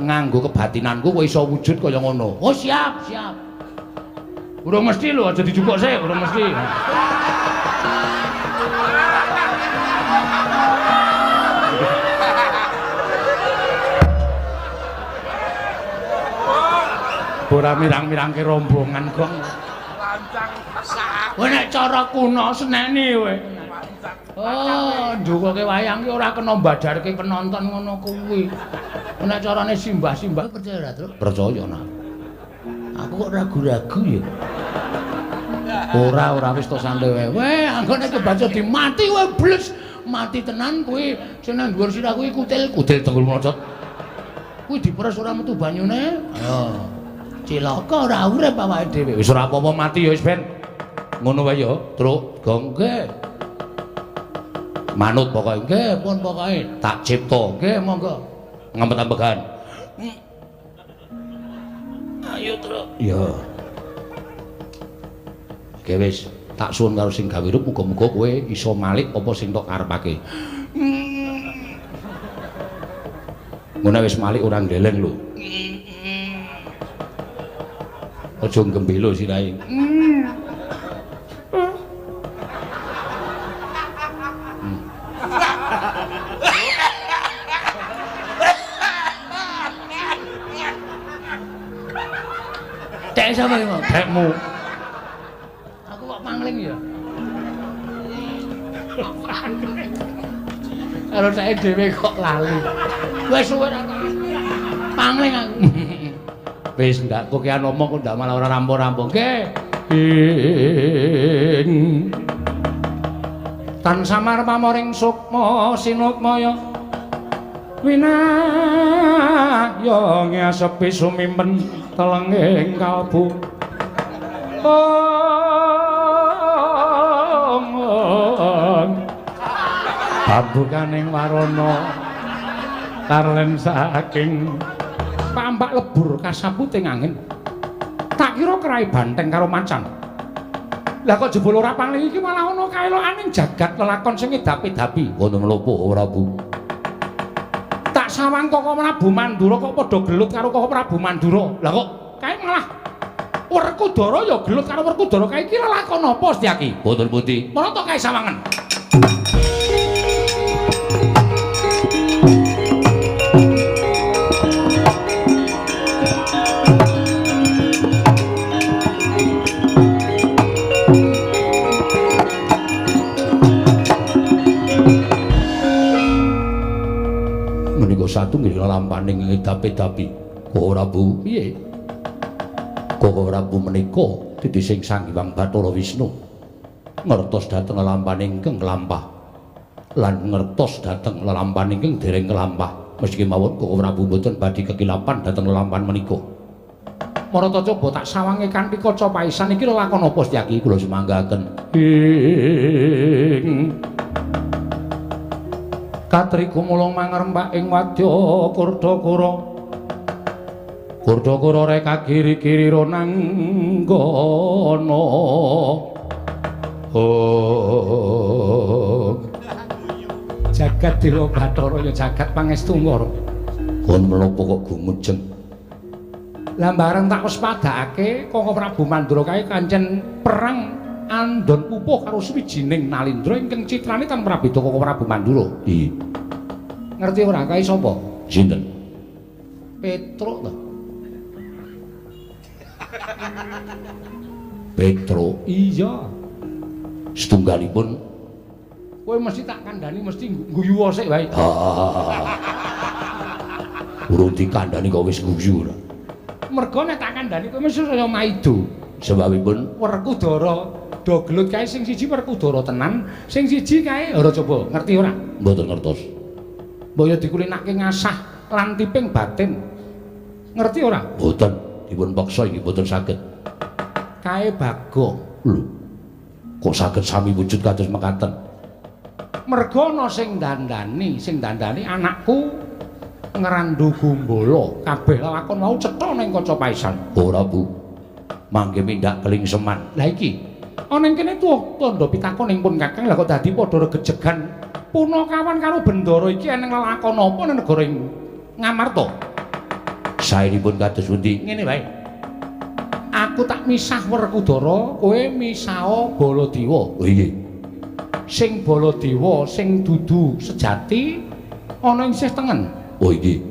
nganggo kebatinanku kowe iso wujud kaya ngono. Oh, siap, siap. Urung mesti lho, aja dijupuk sik, urung mesti. Ora mirang-mirangke rombongan, Gong. Lancang sak. Kowe nek cara kuno seneni kowe. Oh, ndukuke wayang ki ora kena mbadarke penonton ngono kuwi. Nek carane simbah-simbah percaya ora, Truk? Percaya, Nak. Aku kok ragu-ragu ya. Ora wis to santai wae. Weh, anggone kebaca dimati kowe bles. Mati tenan kowe sing nang dhuwur sirah kuwi kutil tenggul mlocot. Kuwi diperes ora metu banyune. Ayo. Cilaka ora urip awake dhewe. Wis ora apa-apa mati ya wis ben. Ngono wae ya, Truk. Gong nggih. Manut pokoke nggih, pun pokoke tak cipta. Nggih, monggo. Ngampet-ampekan. Ayo, Truk. Ya. Oke wis, tak suwun karo sing gawe rup muga-muga kowe iso malik apa sing tok karepake. Ngono wis malik ora ndeleng lho. Aja gembelo sirahe. Dek sapa iki, Dekmu. Aku kok pangling ya. Kalau saya dhewe kok lali. Wis suwe ra pangling aku. Wis ndak kok kian omong kok ndak malah ora rampung-rampung. Nggih. Tan samar pamoring sukma sinukmaya. Winaya ngesepi sumimpen telenging kalbu. Pambukaning warana Karlen saking pambak lebur kasaputing angin. Tak kira kerai banteng karo macan. Lah kok jebul ora pangling iki malah ana kaelokaning jagat lelakon sing edapi-dapi. Wonten menapa Prabu? Tak sawang Koko Prabu Mandura kok padha gelut karo Koko Prabu Mandura. Lah kok kae malah Werkudara ya gelut karo Werkudara. Kae iki lelakon apa Setyaki? Wonten pundi? Mana to kae sawangen? Satunggiling lampaning edapi-dapi. Koko Prabu piye? Koko Prabu menika dadi sing Sang Hyang Bathara Wisnu ngertos dhateng lelampaning ingkang lampah lan ngertos dhateng lelampaning ingkang dereng kelampah. Meski mawon Koko Prabu boten badhe kekilapan dhateng lelampahan menika. Marata coba tak sawange kanthi kaca paisan iki lelakon apa Setyaki? Kula semanggaken. Katriku mulung mangrembak ing wadya Kurdakura. Kurdakura reka kiri-kiri ronanggana. Oh. Jagat Dewa Bathara ya jagat pangestungara. Pun menapa kok gumujeng? Lah bareng tak wis padhake Koko Prabu Mandura kae kancen perang andon pupuh karo swijining nalindra ingkang citrane tan prabéda Koko Prabu Mandura. Iya. Ngerti ora kae sapa? Sinten? Petruk to. Petro. Iya. Setunggalipun Kowe mesti tak kandhani mesti guyu sik wae. Urung dikandhani kok wis guyu ora. Mergo nek tak kandhani kowe mesti saya maido. Sebabipun Werkudara do gelut kae sing siji Werkudara tenan, sing siji kae ora coba ngerti ora? mboten ngertos. Mbaya dikulinake ngasah lan tiping batin. Ngerti ora? Mboten dipun paksa iki mboten saged. Kae Bagong. Lho. Kok saged sami wujud kados mekaten? Merga ana sing dandani anakku ngrandu gumbala. Kabeh lakon mau cetha ning kaca paisan. Ora, Bu. Mangke mindak keling seman. Lah iki ana ing kene tuh tandha pitakon ing pun Kakang lah kok dadi padha regejegan. Punakawan karo Bendara iki eneng lakon apa ning negara ing Ngamarta? Saenipun kados pundi? Ngene wae. Aku tak misah Werkudara, kowe misao Baladewa. Oh iya. Sing Baladewa sing dudu sejati ana ing sisih tengen. Oh iya.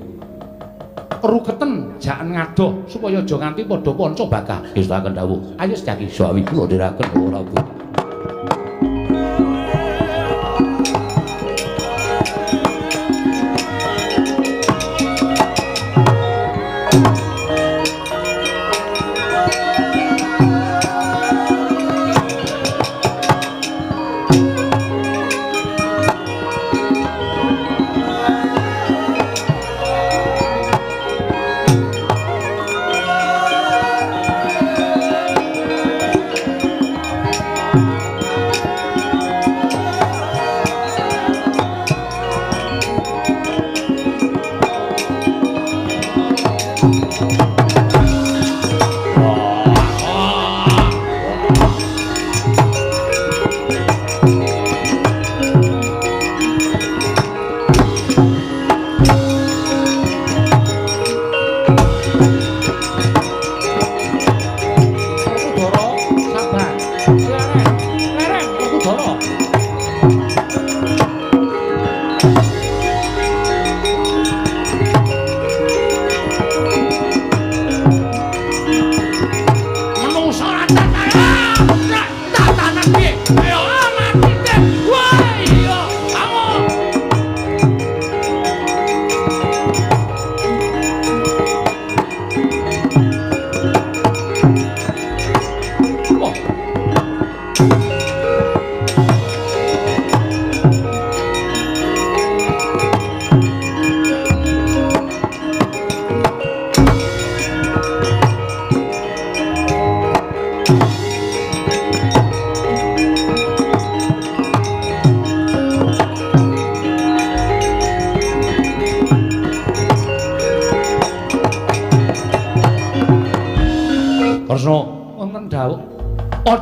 Ruketen jaken ngadoh supaya aja nganti padha panca bakal. Istirahaken dawuh. Ayo Setyaki. Suami kula ndherekaken ora, Bu.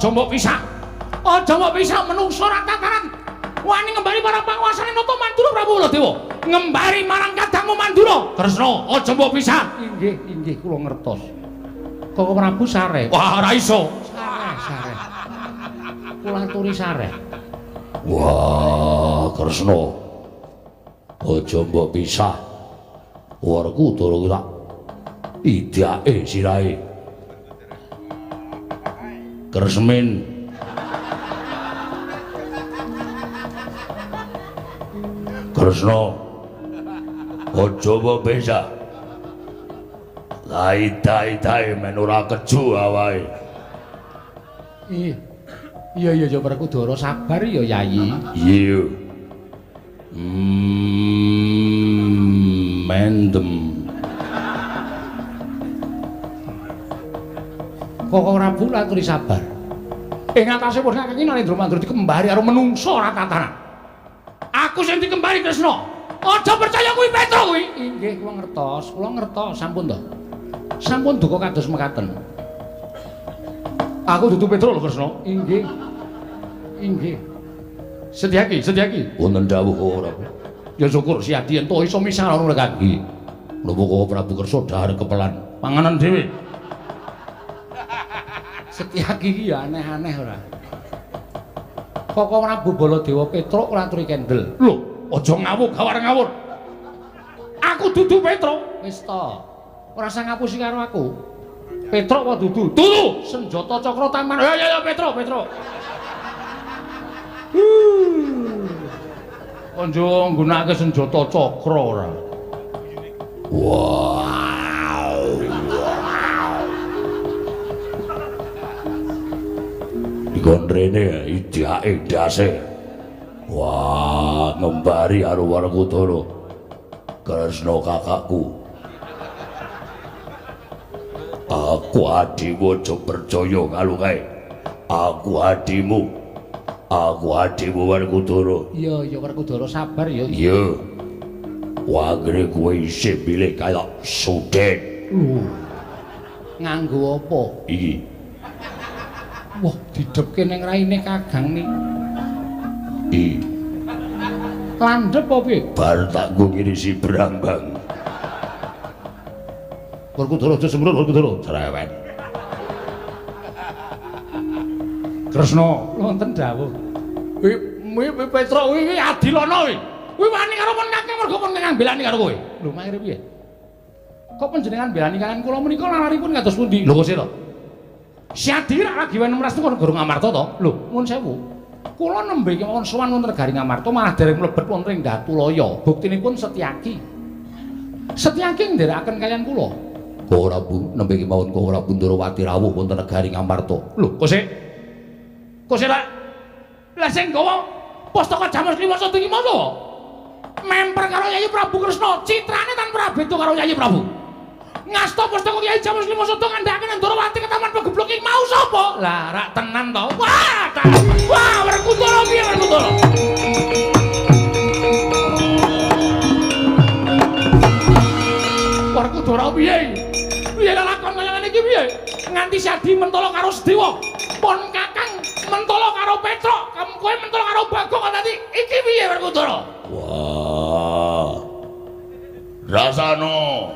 Aja mbok pisah. Aja mbok pisah menungso ra tataran. Wani ngembari marang panguwasane Nata Mandura Prabu Baladewa. Ngembari marang kadangmu Mandura. Kresna, aja mbok pisah. Inggih, inggih kula ngertos. Kok Prabu sare. Wah, ora iso. Sare. Kula aturi sare. Wah, Kresna. Aja mbok pisah. Werkudara ku tak idake sirahe. Kresmin. Kresna. Aja mbok pisah. Laita-itae men ora keju awake. Iya ya Werkudara sabar ya Yayi. Iya. Mendem. Kok Prabu aturi sabar. Ing atase pun kaki Narendra Mandura dikembari karo menungso ora tatanan. Aku sing dikembari Kresna. Aja percaya kuwi Petra kuwi. Inggih kula ngertos, sampun to. Sampun duka kados mekaten. Aku dudu Petra lho Kresna. Inggih. Sedyaki. Wonten dawuh ora. Ya syukur si Adi ento iso misah ora kaki. Napa Prabu Kersa dahar kepelan panganan dhewe. Setyaki iki ya aneh-aneh ora. Kok Prabu Baladewa Petruk ora aturi kendel. Lho, aja ngawur gawar ngawur. Aku dudu Petruk. Wis to. Ora usah ngapusi karo aku. Petruk apa dudu? Dudu. Senjata Cakra Taman. Ya Petruk. Konjo nggunakake senjata Cakra ora. Wow. Dikon rene idake ndase. Wah, ngembari karo Werkudara. Kresna kakakku. Aku adimu aja percaya kalau kae. Aku adimu Werkudara. Iya Werkudara sabar ya. Iya. Wangre kowe isih pilih kaya Suden. Nganggo apa? Iki. Wah, didepke ning raine Kagang ni. Landhep apa piye? Bar tak nggo ngirisi brambang. Werkudara aja sembrut Werkudara. Cerewet. Kresna, wonten dawuh. Kuwi Petruk kuwi adilana kuwi. Kuwi wani karo pun kakek mergo pun kang belani karo kowe. Lho, maksire piye? Kok panjenengan belani kalian kula menika laripun kados pundi? Lho kok sira? Si Adi rak lagi wen mras niku Negara Ngamarta to? Lho, nuwun sewu. Kula nembe kemawon sowan wonten Negari Ngamarta malah dereng mlebet wonten ing Datulaya. Buktinipun Setyaki. Setyaki nderekaken kalian kula. Kok ora Bu, nembe kemawon kok ora Bundarawati rawuh wonten Negari Ngamarta. Lho, kok sik? Kok sik lah sing gawa Pustaka Jamus Lima Sada iki masa? Memper karo Yayi Prabu Kresna, citrane tanpa beda karo Yayi Prabu. Ngasta Pustaka Yayi Jamus Lima Sada ngandhakaken Ndarawati ke taman pegeblok iki mau sapa? Lah rak tenan to. Wah, Werkudara piye Werkudara? Werkudara piye? Piye lakon kaya ngene iki piye? Nganti Sadi mentala karo Sedewa. Pon Kakang mentala karo Petruk, kowe mentala karo Bagong tadi. Iki piye Werkudara? Wah. Rasano.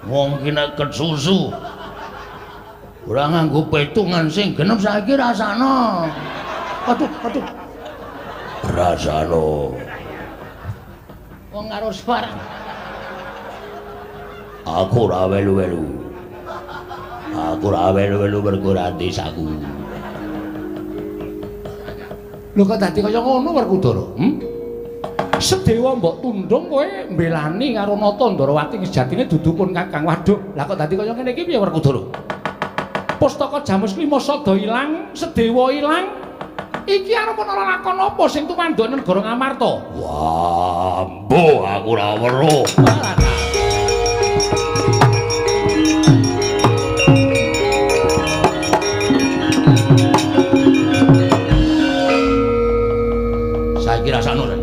Wong ki nek kesusu ora nganggo petungan sing genep saiki rasana. Aduh. Rasano. Wong karo sebarang. Aku ora welu-welu. Mergo ora desaku. Lho kok dadi kaya ngono Werkudara? Sedewa mbok tundung kowe mbelani karo Nata Ndarawati sejatine dudu pun Kakang. Waduh, lah kok dadi kaya ngene iki piye Werkudara? Pustaka Jamus Lima Sada ilang, Sedewa ilang. Iki arep ana lakon apa sing tumandhone Negara Ngamarta? Wah, mbuh aku ora weruh. Saiki rasane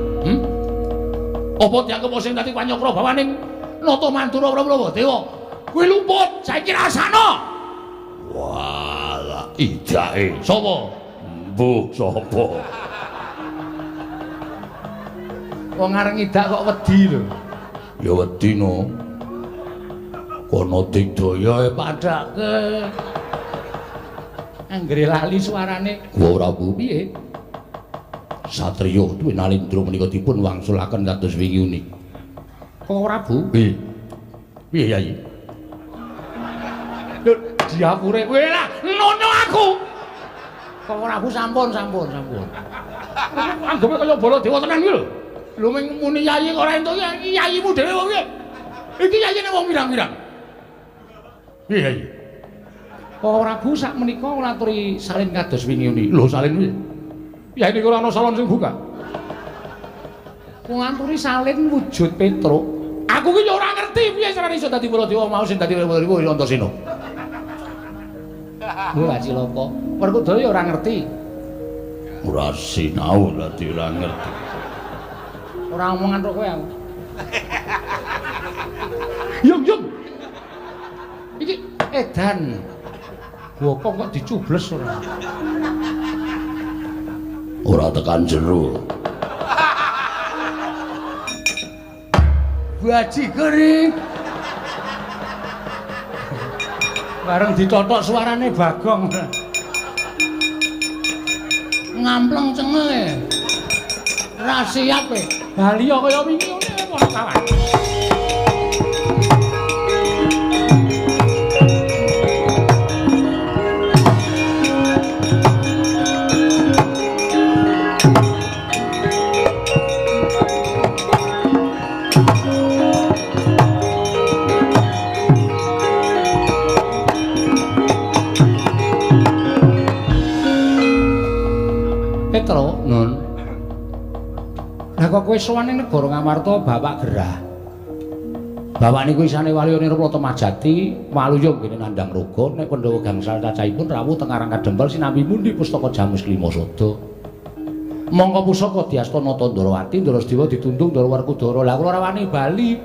apa dianggep sing dadi panyokra bawaning Nata Mandura Prabu Dewa? Kuwi luput, saiki rasana. idake. Sapa? Mbok sapa? Wong areng idak kok wedi lho. Ya wedi no. Kono digdaya padake. Anggere lali suarane. Wa Prabu piye? Satriya duwe nalindra menika dipun wangsulaken kados wingi uni. Kok Prabu? Piye? Piye Yayi? Lho, diapure kowe lah nono aku. Kok Prabu sampun. Anggepe kaya Baladewa tenan iki lho. Lho muni Yayi kok ora entuk yayimu dhewe wong iki. Iki yayine wong pirang-pirang. Piye Yayi? Kok Prabu sak menika ngaturi salin kados wingi uni. Lho salin piye? Ya ini ora ana salon sing buka. Ku nganturi salin wujud Petruk. Aku ki yo ora ngerti piye carane iso dadi Baladewa mau sing dadi Baladewa Antasena. Lho Cilaka, Werkudara yo ora ngerti. Ora sinau dadi ora ngerti. Ora omongan karo kowe aku. Yung. Iki edan. Gua kok dicubles ora. Ora tekan jero. Baji kering. Bareng ditotok suarane Bagong. Ngampleng cengenge. Ra siap e. Baliya kaya wingi ngene ora kawan. Petro, Nun. Lah kok kowe sowan ning negara Ngamarta Bapak Gerah. Bapak niku isane waliyane Rata Majati, Waluyung ngene nandhang roga nek Pandhawa gangsal cacahipun rawuh teng Arang Kadempel sinambi mundi pustaka Jamus Klima Sada. Mongko pusaka diastana Tandrawati, Ndrasdewa ditundung Ndara Werkudara. Lah kula ora wani bali.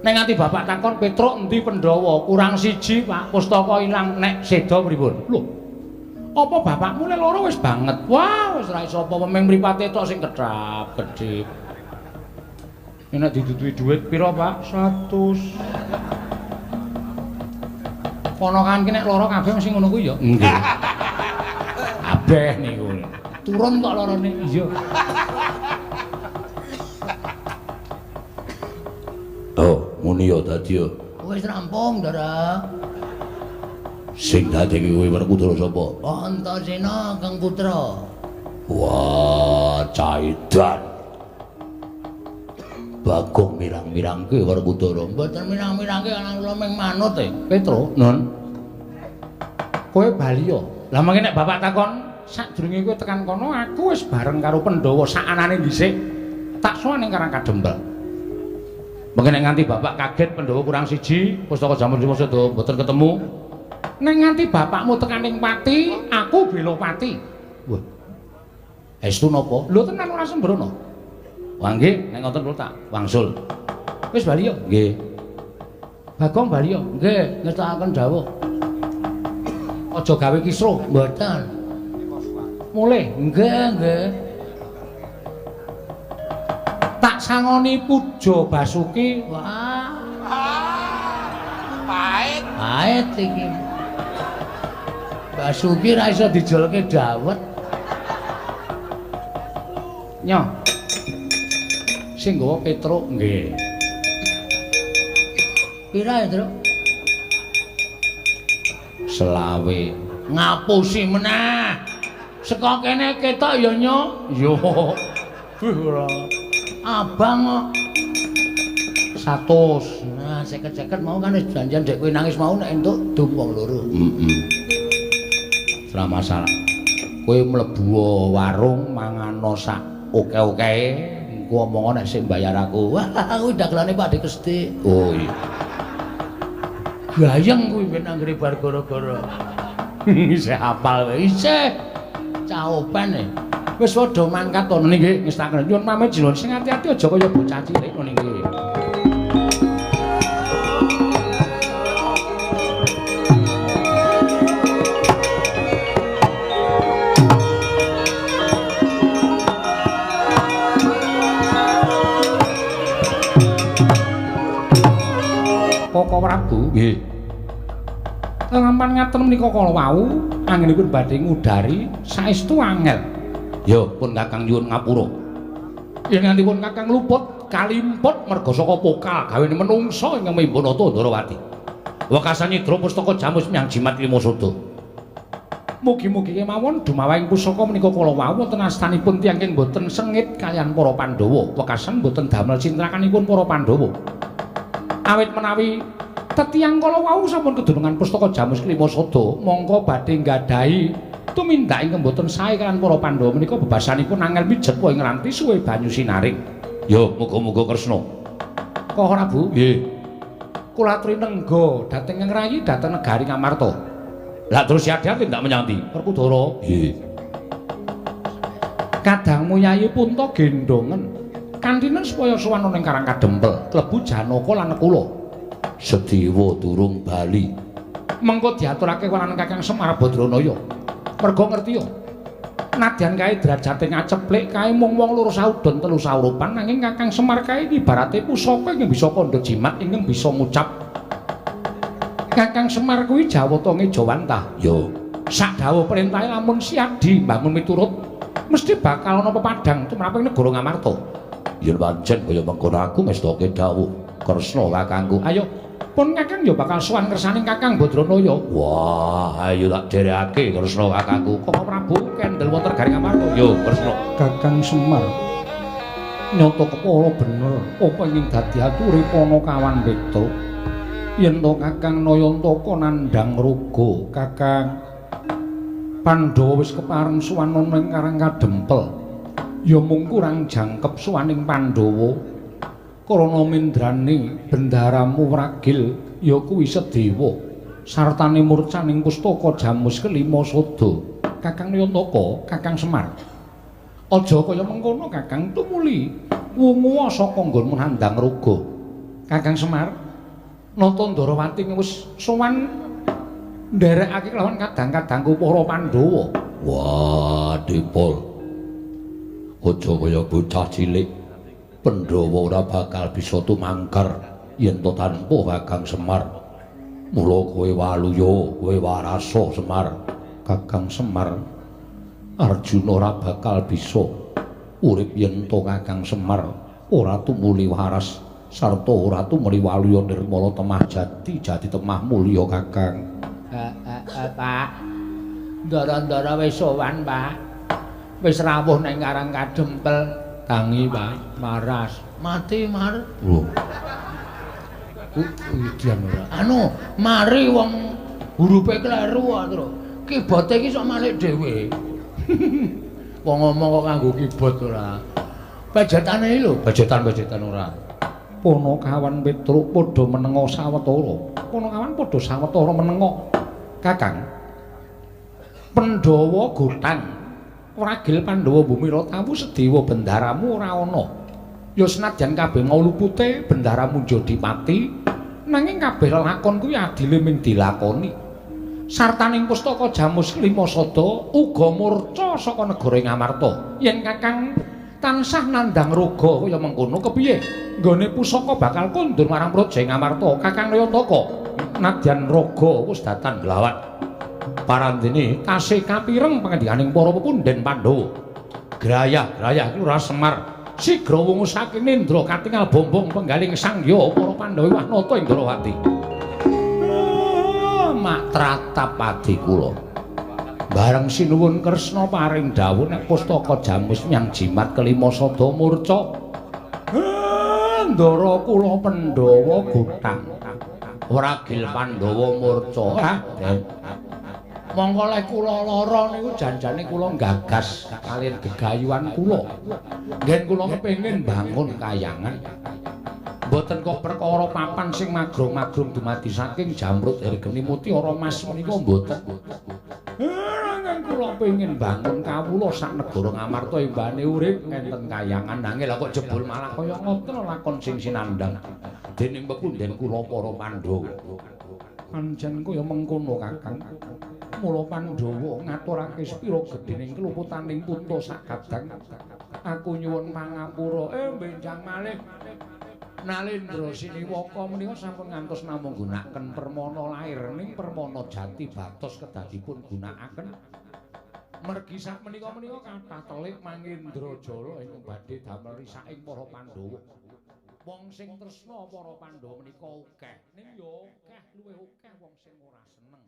Nek nganti Bapak takon Petruk endi Pandhawa? Kurang siji, Pak. Pustaka ilang nek seda pripun? Lho. Apa bapakmu le loro wis banget? Wah, wis ora iso apa meng mripate tok sing kedap-kedhip. Nek ditutuhi dhuwit pira, Pak? 100. Ponakan ki nek lara kabeh mesti ngono kuwi ya? Nggih. Kabeh niku. Turun kok larane. Iya. Oh, muni ya dadi ya. Wis rampung, Ndara. Sing dadi kowe Werkudara sapa? Antasena Kang Putra. Wah, caidan. Bagong mirang-mirangke Werkudara. Mboten mirang-mirangke ana kula ming manut e. Petro, Nun. Kowe bali ya. Lah mangke nek bapak takon sadurunge kowe tekan kono aku wis bareng karo Pandhawa sak anane dhisik. Tak sowan ning Karang Kadempel. Mangke nek nganti bapak kaget Pandhawa kurang siji, pustaka Jamus Klima Sada mboten ketemu. Nek nganti bapakmu tekaning pati, aku bela pati. Wah. Estu napa? Lho tenan ora sembrono. Wah nggih, nek ngoten kula tak wangsul. Wis bali ya? Nggih. Bagong bali ya? Nggih, ngestakaken dawuh. Aja gawe kisruh. Mboten. Mulih. Nggih. Tak sangoni Puja Basuki. Wah. Pait iki. Basuki ra iso dijolke dawet. Nyo. Sing nggawa Petruk nggih. Pira ya, Tru? 20. Ngapusi meneh. Saka kene ketok ya, Nyo. Yo. Ora. Abang kok. 100. Nah, seket-seket mau kan wis janjian dek kowe nangis mau nek entuk dum wong loro. Ora masalah. Kowe mlebu warung mangano sak oke-okehe, engko omong nek sik mbayar aku. Wah, kuwi dagelane Pak Kesti. Oh iya. Gayeng kuwi ben anggere bar gara-gara. Isih hafal wae. Isih caopan e. Wis padha mangkat to nggih ngestaken. Nyuwun pamit jenengan sing ati-ati aja kaya bocah cilik ngono nggih. Prabu. Nggih. Lampahan ngaten menika kala wau anggenipun badhe ngudari saestu angel. Ya pun Kakang nyuwun ngapura. Yen ngantipun Kakang luput kalimput merga saka pokal gawene menungsa ingkang mimbunata Ndarawati. Wekasan nyidra pustaka Jamus Myang Jimat Limasada. Mugi-mugi kemawon dumawahing pusaka menika kala wau wonten astanipun tiyang ingkang boten sengit kaliyan para Pandhawa. Wekasan boten damel cintrakanipun para Pandhawa. Awit menawi tetiyang kala wau sampun kedunungan pustaka Jamus Limasada, mongko badhe nggadahi tumindak ingkang boten sae kaliyan para Pandhawa menika bebasanipun angel mijet wae ngranti suwe banyu sinaring. Ya muga-muga Kresna. Kok Prabu? Nggih. Kula trinengga dhateng ngrayi dhateng negari Ngamarta. Lah terus siat-siat ndak menyang ndi? Werkudara. Nggih. Kadangmu Yayi Punta gendongen kantinen supaya sowan ning Karang Kadempel, klebu Janaka lan kula. Sedewa durung bali. Mengko diaturake kelawan Kakang Semar Badranaya. Merga ngerti yo. Nadyan kae derajate ngaceplik kae mung wong loro saudon telu saurupan nanging Kakang Semar kae ibarate pusaka ingkang bisa kandha jimat ingkang bisa ngucap. Kakang Semar kuwi Jawata Ngejawantah. Yo, Sak dawuh perintahe lamun siadi bangun miturut mesti bakal ana pepadang tumraping negara Ngamarta. yen pancen kaya mengkono aku ngestake dawuh Kresna kakangku. Ayo, pun Kakang ya bakal sowan kersaning Kakang Badranaya. Wah, ayo tak dereake Kresna kakangku. Kok Prabu kendel wonten garing Ngamarta. Yo, Kresna. Kakang Semar nyata kepala bener apa ingin dadi ature Panakawan Petruk. Yen to Kakang Nayantaka nandhang raga, Kakang Pandhawa wis kepareng suwana ning Karang Kadempel. Ya mung kurang jangkep suwaning Pandhawa. Krana mindrani bendaramu Wragil ya kuwi Sedewa. Sartane murcaning pustaka Jamus kelima sada. Kakang Nayantaka, Kakang Semar. Aja kaya mengkono Kakang tumuli wungu saka nggonmu nandhang raga. Kakang Semar Nata Ndarawati wis sowan nderekake lawan kadang-kadangku para Pandhawa. Wah, Dipol. Aja kaya bocah cilik. Pandhawa ora bakal bisa tumangkar yen to tanpa Kakang Semar. Mula kowe waluya, kowe warasa Semar. Kakang Semar Arjuna ora bakal bisa urip yen to Kakang Semar ora tumuli waras sarta ora tumuli waluya nirmala temah jati temah mulya Kakang. Pak. Ndara-ndara wis sowan, Pak. Wis rawuh ning Karang Kadempel. Tangi, Pak, maras. Mati mar. Lho, Widian ora. Anu, mari wong hurufe kleru karo. Kibote iki sok malik dhewe. Wong ngomong kok nganggo kibot ora. Pejetane lho, Bejetan ora. Panakawan Petruk padha menenga sawetara. Panakawan padha sawetara menenga. Kakang Pandhawa Gotang Wragil Pandhawa Bumiratawu Sedewa bendaramu ora ana. Ya senadyan kabeh mau lupute bendaramu Jodipati nanging kabeh lakon kuwi adile ming dilakoni. Sartaning pustaka Jamus kelima sada uga murca saka negara Ngamarta. Yen Kakang tansah nandhang raga kaya mengkono kepiye? Nggone pusaka bakal kondur marang Praja Ngamarta. Kakang Nayantaka nadyan raga wis datan glawat. Parandene tasih kapireng pangandikaning para pepundhen Pandhawa. Grayah-grayah iki ora Semar. Sigra wungu saking Nendra katingal bombong penggaling sangya para Pandhawa wahnata ing Ndarawati. Mak tratap adi kula. Bareng sinuwun Kresna paring dawuh nek pustaka Jamus Myang Jimat kelima sada murca. Ndara kula Pandhawa Gotang. Wragil Pandhawa murca. Monggo lek kula lara niku janjane kula gagas kaliyan gegayuhan kula. Ngen kula kepengin bangun kayangan. Mboten kok perkara papan sing magrong-magrong dumadi saking Jamrut Hergeni Mutiara Mas menika mboten. Nanging kula pengin bangun kawula sak negara Ngamarta imbane urip enten kayangan nanging lha kok jebul malah kaya ngoten lakon sing sinandhang dening pepundhen kula para Pandhawa. Pancen kaya mengkono Kakang. Mula Pandhawa ngaturake sepira gedhening keluputaning punta sak kadang. Aku nyuwun pangapura benjang malih. Nalendra Siniwaka menika sampun ngantos namung gunakaken permana lair ning permana jati batos kedadipun gunakaken mergi sak menika kathah telik Mangindrajala ingkang badhe damel risaking para Pandhawa. Wong sing tresna para Pandhawa menika akeh, ning ya akeh luwih akeh wong sing ora seneng.